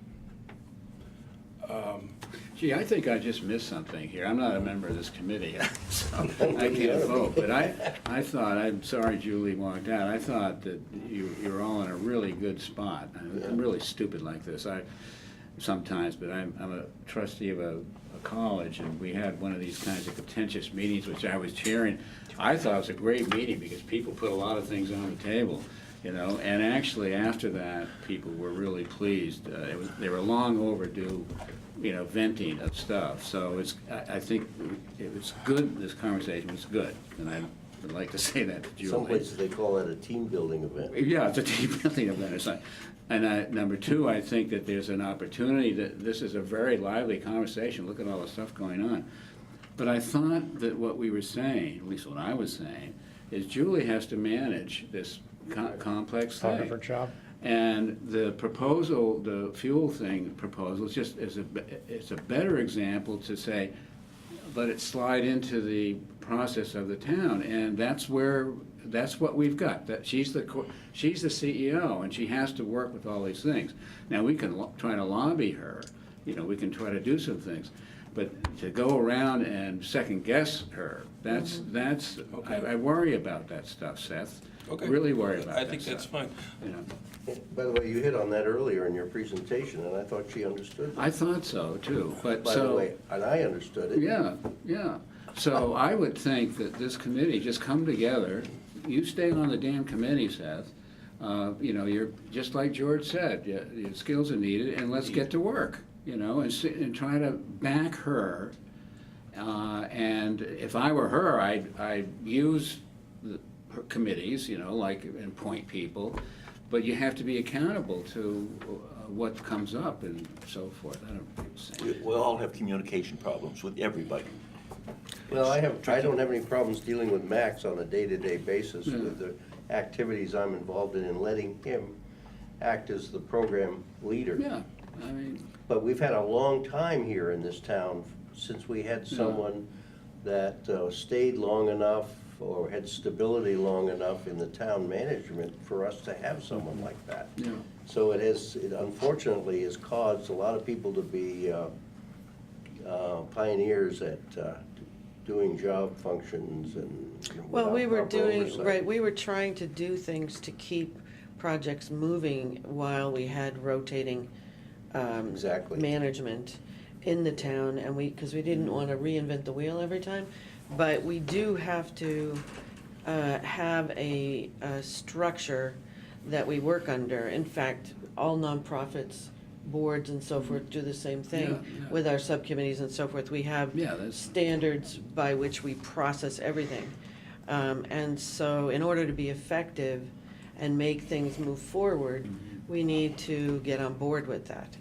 Gee, I think I just missed something here. I'm not a member of this committee, so I can't vote. But I thought, I'm sorry Julie walked out, I thought that you're all in a really good spot. I'm really stupid like this, sometimes, but I'm a trustee of a college, and we had one of these kinds of contentious meetings, which I was chairing. I thought it was a great meeting, because people put a lot of things on the table, you know, and actually, after that, people were really pleased. They were long overdue, you know, venting of stuff. So I think it was good, this conversation was good, and I would like to say that to Julie. Some places they call that a team building event. Yeah, it's a team building event or something. And number two, I think that there's an opportunity that this is a very lively conversation. Look at all the stuff going on. But I thought that what we were saying, at least what I was saying, is Julie has to manage this complex Part of thing. her job. And the proposal, the fuel thing proposal, it's a better example to say, let it slide into the process of the town, and that's what we've got. That she's the CEO, and she has to work with all these things. Now, we can try to lobby her, you know, we can try to do some things, but to go around and second guess her, that's, I worry about that stuff, Seth. Okay. Really worry about that I think that's stuff, fine. you know. By the way, you hit on that earlier in your presentation, and I thought she understood that. I thought so too, but By the way, and I understood it. Yeah. So I would think that this committee just come together, you stay on the damn committee, Seth. You know, you're, just like George said, your skills are needed, and let's get to work, you know, and try to back her. And if I were her, I'd use her committees, you know, like, and point people, but you have to be accountable to what comes up and so forth. I don't. We all have communication problems with everybody. Well, I don't have any problems dealing with Max on a day-to-day basis with the activities I'm involved in and letting him act as the program leader. Yeah, I mean. But we've had a long time here in this town since we had someone that stayed long enough or had stability long enough in the town management for us to have someone like that. Yeah. So it unfortunately has caused a lot of people to be pioneers at doing job functions and Well, we were without proper doing, oversight. right, we were trying to do things to keep projects moving while we had rotating Exactly. management in the town, and because we didn't want to reinvent the wheel every time. But we do have to have a structure that we work under. In fact, all nonprofits, boards and so forth do the same thing Yeah. with our subcommittees and so forth. We have Yeah, that's- standards by which we process everything. And so in order to be effective and make things move forward, we need to get on board with that.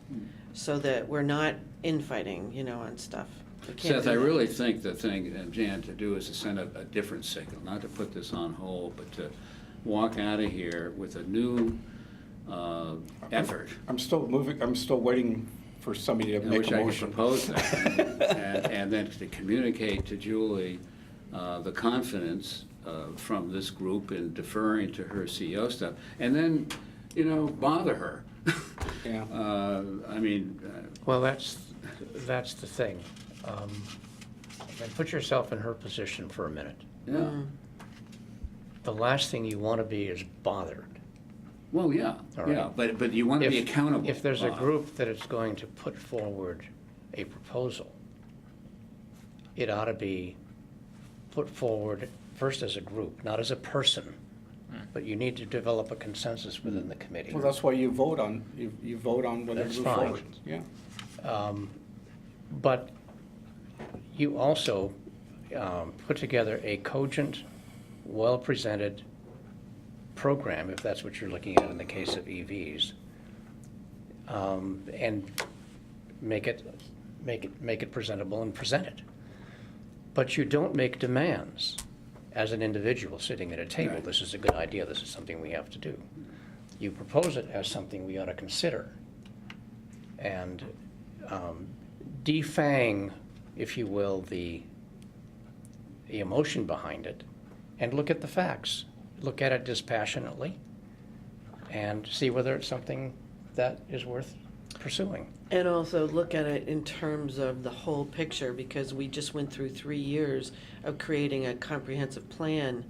so that we're not infighting, on stuff. We can't Seth, do I that. really think the thing, Jan, to do is to send a different signal, not to put this on hold, but to walk out of here with a new effort. I'm still waiting for somebody to I make wish a I could motion. propose that. And then to communicate to Julie the confidence from this group in deferring to her CEO stuff. And then, bother her. Yeah. I mean, Well, that's the thing. And put yourself in her position for a minute. yeah. The last thing you want to be is bothered. Well, yeah, All right. yeah, but you want to be accountable. If there's a Bob. group that is going to put forward a proposal, it ought to be put forward first as a group, not as a person. But you need to develop a consensus within the committee. Well, that's why you vote on, you vote on whether to That's move fine. forward. Yeah. But you also put together a cogent, well-presented program, if that's what you're looking at in the case of EVs, and make it presentable and present it. But you don't make demands as an individual sitting at a table. Right. This is a good idea. This is something we have to do. You propose it as something we ought to consider, and defang, if you will, the emotion behind it, and look at the facts. Look at it dispassionately, and see whether it's something that is worth pursuing. And also look at it in terms of the whole picture, because we just went through 3 years of creating a comprehensive plan.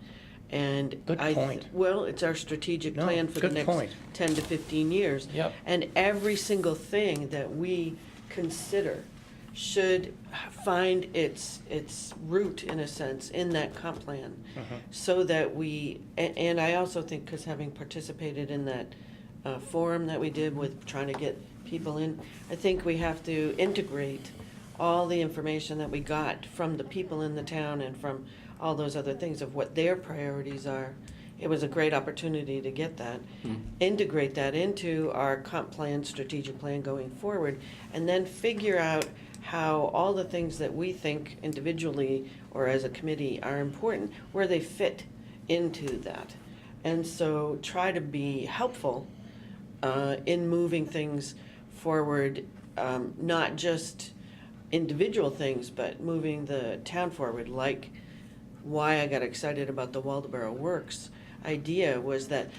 And Good point. Well, it's our strategic No, plan for the good next point. 10 to 15 years. Yep. And every single thing that we consider should find its root, in a sense, in that comp plan. So that and I also think, because having participated in that forum that we did with trying to get people in, I think we have to integrate all the information that we got from the people in the town and from all those other things of what their priorities are. It was a great opportunity to get that. Integrate that into our comp plan, strategic plan going forward, and then figure out how all the things that we think individually or as a committee are important, where they fit into that. And so try to be helpful in moving things forward, not just individual things, but moving the town forward, like why I got excited about the Waldoboro Works idea was that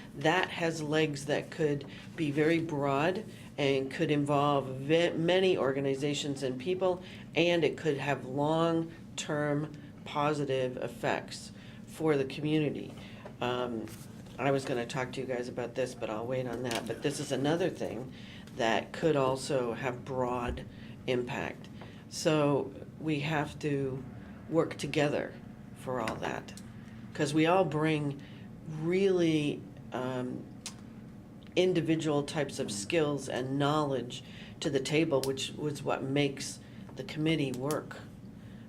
has legs that could be very broad and could involve many organizations and people, and it could have long-term positive effects for the community. I was gonna talk to you guys about this, but I'll wait on that. But this is another thing that could also have broad impact. So we have to work together for all that, because we all bring really individual types of skills and knowledge to the table, which was what makes the committee work,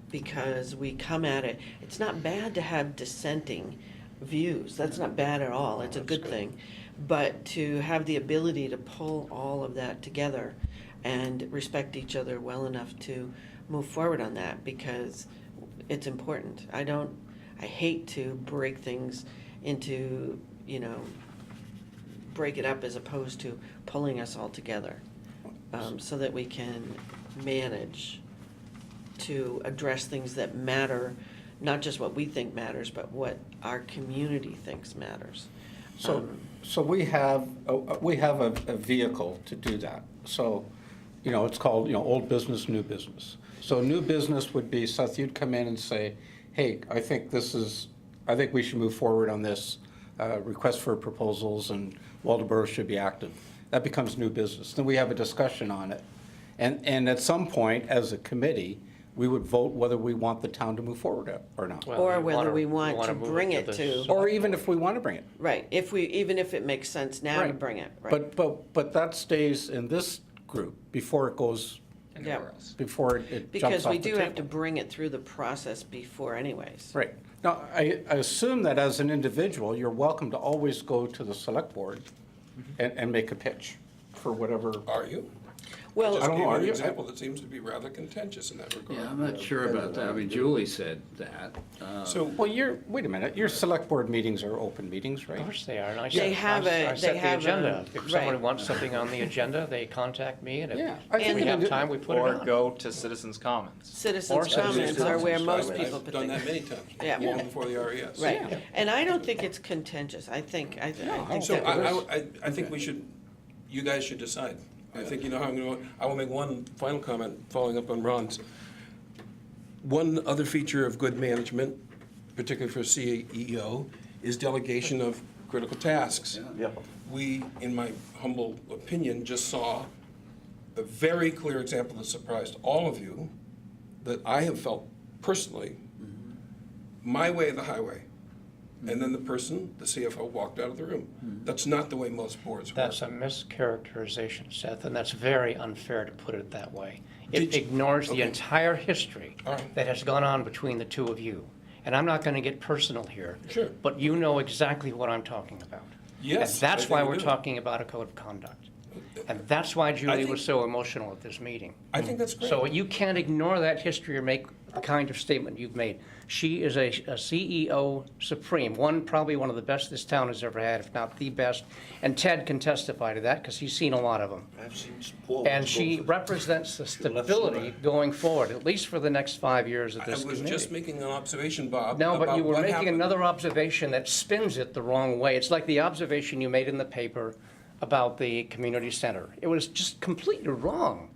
because we come at it. It's not bad to have dissenting views. That's not bad at all. It's a good thing. But to have the ability to pull all of that together and respect each other well enough to move forward on that, because it's important. I hate to break things into, break it up as opposed to pulling us all together, so that we can manage to address things that matter, not just what we think matters, but what our community thinks matters. So we have a vehicle to do that. So, it's called, old business, new business. So new business would be, Seth, you'd come in and say, hey, I think we should move forward on this, request for proposals, and Waldoboro should be active. That becomes new business. Then we have a discussion on it. And at some point, as a committee, we would vote whether we want the town to move forward or not. Well, Or you whether wanna- we you want wanna to move bring to it the to, Or even if we want to bring it. right, even if it makes sense now to Right. bring it, right? But that stays in this group before it goes, Yeah. before it jumps Because off we the do have to table. bring it through the process before anyways. Right. Now, I assume that as an individual, you're welcome to always go to the select board and make a pitch for whatever. Are you? Well- just I don't gave know, an are you- example that seems to be rather contentious in that regard. Yeah, I'm not sure about that. I mean, Julie said that. So, Well, wait a minute, your select board meetings are open meetings, right? Of course they are, and I They set, have I a- I they set the have a- agenda. If someone right. wants something on the agenda, they contact me, and Yeah, if I think we have it- time, we put it Or on. go to citizens' comments. Citizens' Or comments are where most I've people put done that things. many times, Yeah. long before the RES. Right, and I don't think it's contentious, I think So that I think we should, you guys should decide. I think you know how I'm going to, I will make one final comment following up on Ron's. One other feature of good management, particularly for CEO, is delegation of critical tasks. Yep. We, in my humble opinion, just saw a very clear example that surprised all of you, that I have felt personally, my way or the highway. And then the person, the CFO, walked out of the room. That's not the way most boards work. That's a mischaracterization, Seth, and that's very unfair to put it that way. It Did you- ignores the okay. entire history All right. that has gone on between the two of you. And I'm not going to get personal here. Sure. But you know exactly what I'm talking about. Yes, And that's I think why I we're do. talking about a code of conduct. And that's why Julie think- was so emotional at this meeting. I think that's great. So you can't ignore that history or make the kind of statement you've made. She is a CEO supreme, probably one of the best this town has ever had, if not the best. And Ted can testify to that because he's seen a lot of them. I've seen Paul. And she represents the stability going forward, at least for the next 5 years of I this was committee. just making an observation, Bob. No, but about you were what making happened. another observation that spins it the wrong way. It's like the observation you made in the paper about the community center. It was just completely wrong.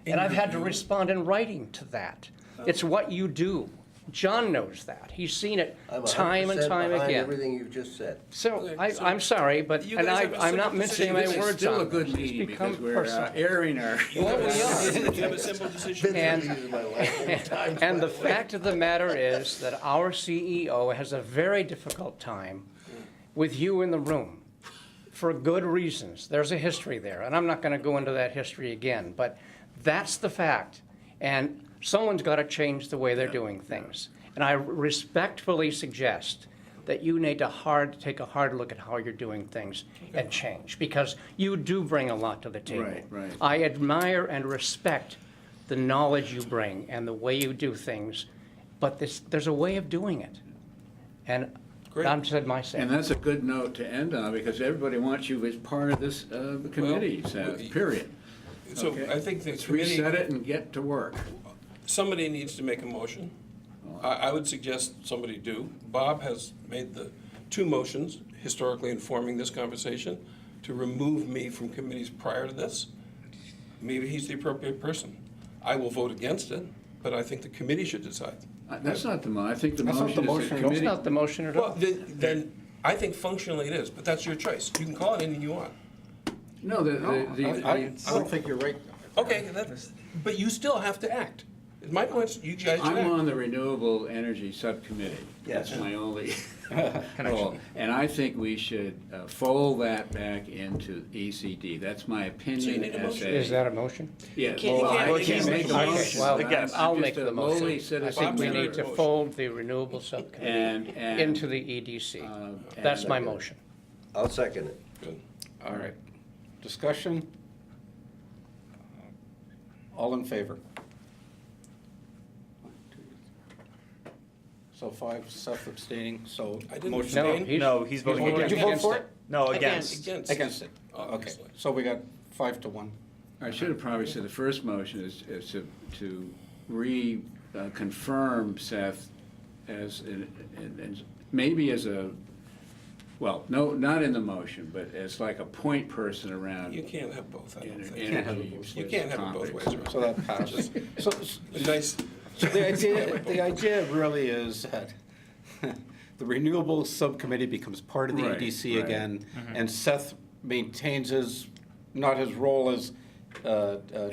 And I've had to respond in writing to that. It's what you do. John knows that. He's seen it I'm time and 100% time behind again. everything you've just said. So Okay, so I'm sorry, but, you and guys have a I'm not simple mincing decision. my This is words Still a on good this. It's meeting become because we're personal. airing our. Well, we are. You have a simple decision. And- This is my life. And the fact of the matter is that our CEO has a very difficult time with you in the room for good reasons. There's a history there, and I'm not going to go into that history again, but that's the fact. And someone's got to change the way they're doing things. And I respectfully suggest that you need to take a hard look at how you're doing things and change, because you do bring a lot to the table. Right, right. I admire and respect the knowledge you bring and the way you do things, but there's a way of doing it. And Great. I've said my say. And that's a good note to end on, because everybody wants you as part of this committee, Seth, period. So Okay. I think the Let's committee, reset it and get to work. somebody needs to make a motion. I would suggest somebody do. Bob has made the two motions, historically informing this conversation, to remove me from committees prior to this. Maybe he's the appropriate person. I will vote against it, but I think the committee should decide. That's not the I think the That's not the motion is motion the at all. It's committee. not the motion at Well, all. then, I think functionally it is, but that's your choice. You can call it anything you want. No, I don't think you're right. Okay, but you still have to act. My point is, you guys should I'm on act. the Renewable Energy Subcommittee. That's Yes. my only role. And I think we should fold that back into ECD. That's my opinion need a as motion? Is that a motion? Yeah, can't- you well, can't- I you can't can't make a make a motion. Well, I'm I'll just make a the lowly motion. I citizen think we Bob's need made to a motion. fold the renewable subcommittee And into the EDC. and- That's my motion. I'll second it. Good. All right. Discussion? All in favor? So 5, Seth abstaining, so I didn't motion. No, abstain. No, he's voting Did you against. vote for it? No, Against. against. Against it? Okay, Obviously. so we got 5-1. I should have probably said the first motion is to reconfirm Seth as, maybe as a, well, no, not in the motion, but as like a point person around You can't have both, I don't think. energy. You can't have it both ways around. So that passes. So Nice. so the idea really is that the renewable subcommittee becomes part of the Right, EDC right. again, and Seth maintains not his role as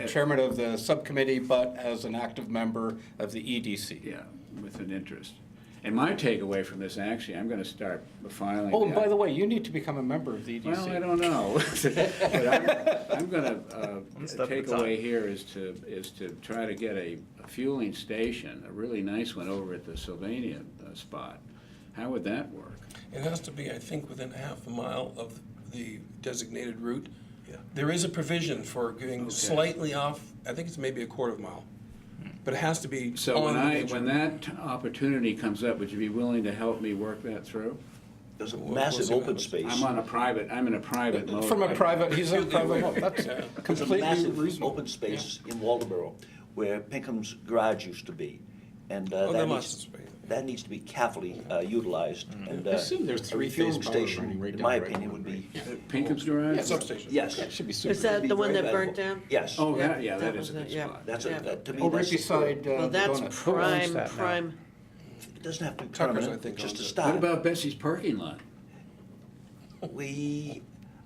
chairman of the subcommittee, but as an active member of the EDC. Yeah, with an interest. And my takeaway from this, actually, I'm gonna start filing. Oh, and by the way, you need to become a member of the EDC. Well, I don't know. But I'm gonna, step at a takeaway time. here is to try to get a fueling station, a really nice one over at the Sylvania spot. How would that work? It has to be, I think, within half a mile of the designated route Yeah. There is a provision for going slightly off, I think it's maybe a quarter of a mile, but it has to be So on the when major. that opportunity comes up, would you be willing to help me work that through? There's a We'll massive see what open happens. space. I'm in a private mode. From a private, he's in a Completely private, aware. that's Yeah. There's a completely massive reasonable. open space in Waldoboro where Pinkham's Garage used to be. And Oh, there that must needs, be. that needs to be carefully utilized. And I assume there's a 3-phase refueling power station, running right in down my Redwood opinion, would be, Pinkham's Garage? Substation. yes. That should be super. Is that be the one very that burnt valuable. down? Yes. Oh, Yeah, that that is a was good it, yeah. spot. That's Yeah. to me, Oh, right that's beside superb. Well, the that's donut. prime, that now? prime, It doesn't have to be Tucker's, permanent, I think, just to owns it. start. What about Bessie's parking lot? We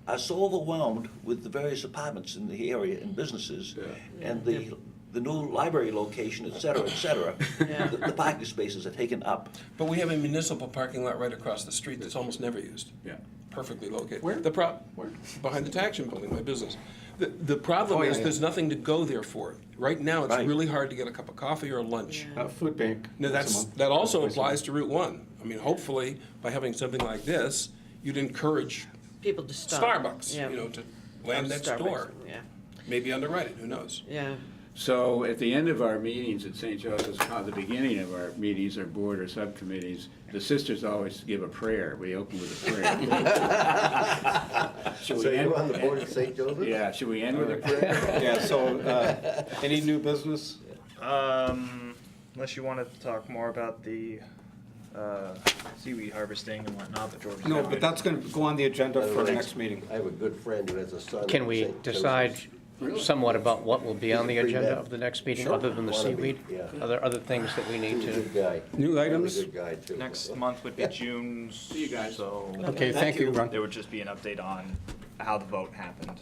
are so overwhelmed with the various apartments in the area and businesses, and the new library location, et cetera, Yeah. the parking spaces are taken up. But we have a municipal parking lot right across the street that's almost never used. Yeah. Perfectly located. Where? Where? Behind the Taction Building, my business. The problem Oh, yeah, is, yeah. there's nothing to go there for. Right now, it's Right. really hard to get a cup of coffee or lunch. Food bank. Now, once a month. that also Twice a applies month. to Route 1. I mean, hopefully, by having something like this, you'd encourage people to stop. Starbucks, Yeah. you know, to land next Starbucks, door. Yeah, Maybe underwrite it, who knows? yeah. So at the end of our meetings at St. Joseph's, the beginning of our meetings, our board or subcommittees, the sisters always give a prayer. We open with a prayer. Should So we end? you're on the board of St. Joseph? Yeah, should we end with a prayer? Yeah, so, any new business? Unless you wanted to talk more about the seaweed harvesting and whatnot, but George. No, but that's gonna go on the agenda By the for way, the next meeting. I have a good friend who has a son. Can at we St. decide Joseph's. somewhat about what will be on the He's a agenda pre-med. of the next meeting, Sure. other than the Wanna be, seaweed? yeah. Other things that we need He's a to? good guy. New items? Really good guy, too. Next month would be June. See you guys. So Okay, thank you, Ron. there would just be an update on how the vote happened.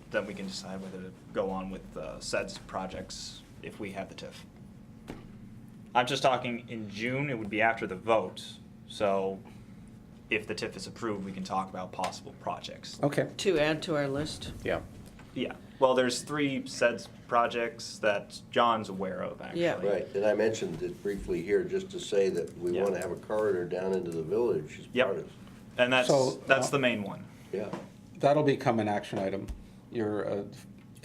Then we can decide whether to go on with SEDS projects if we have the TIF. I'm just talking in June, it would be after the vote. So if the TIF is approved, we can talk about possible projects. Okay. To add to our list. Yeah. Yeah, well, there's 3 SEDS projects that John's aware of, actually. Yeah. Right, and I mentioned it briefly here just to say that we Yeah. want to have a corridor down into the village as Yep. part of, And So, that's the main one. yeah. That'll become an action item. Your, It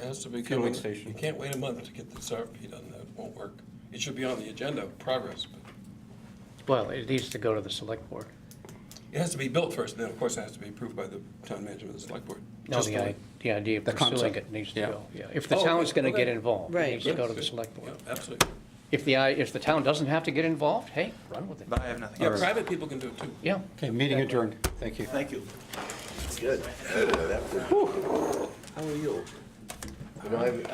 has to be Fueling coming, station. you can't wait a month to get this RFP done, that won't work. It should be on the agenda, progress, but Well, it needs to go to the select board. it has to be built first, and then, of course, it has to be approved by the town manager and the select board. No, Just the idea of The pursuing concept. it needs to Yeah. go, yeah. If the Oh, town's gonna okay. get involved, it Right. needs to go to the Good. select Yeah, board. absolutely. If the town doesn't have to get involved, hey, run with it. But I have nothing Yeah, else. private people can do it too. Yeah. okay, meeting adjourned. Thank you. Thank you. Good. That was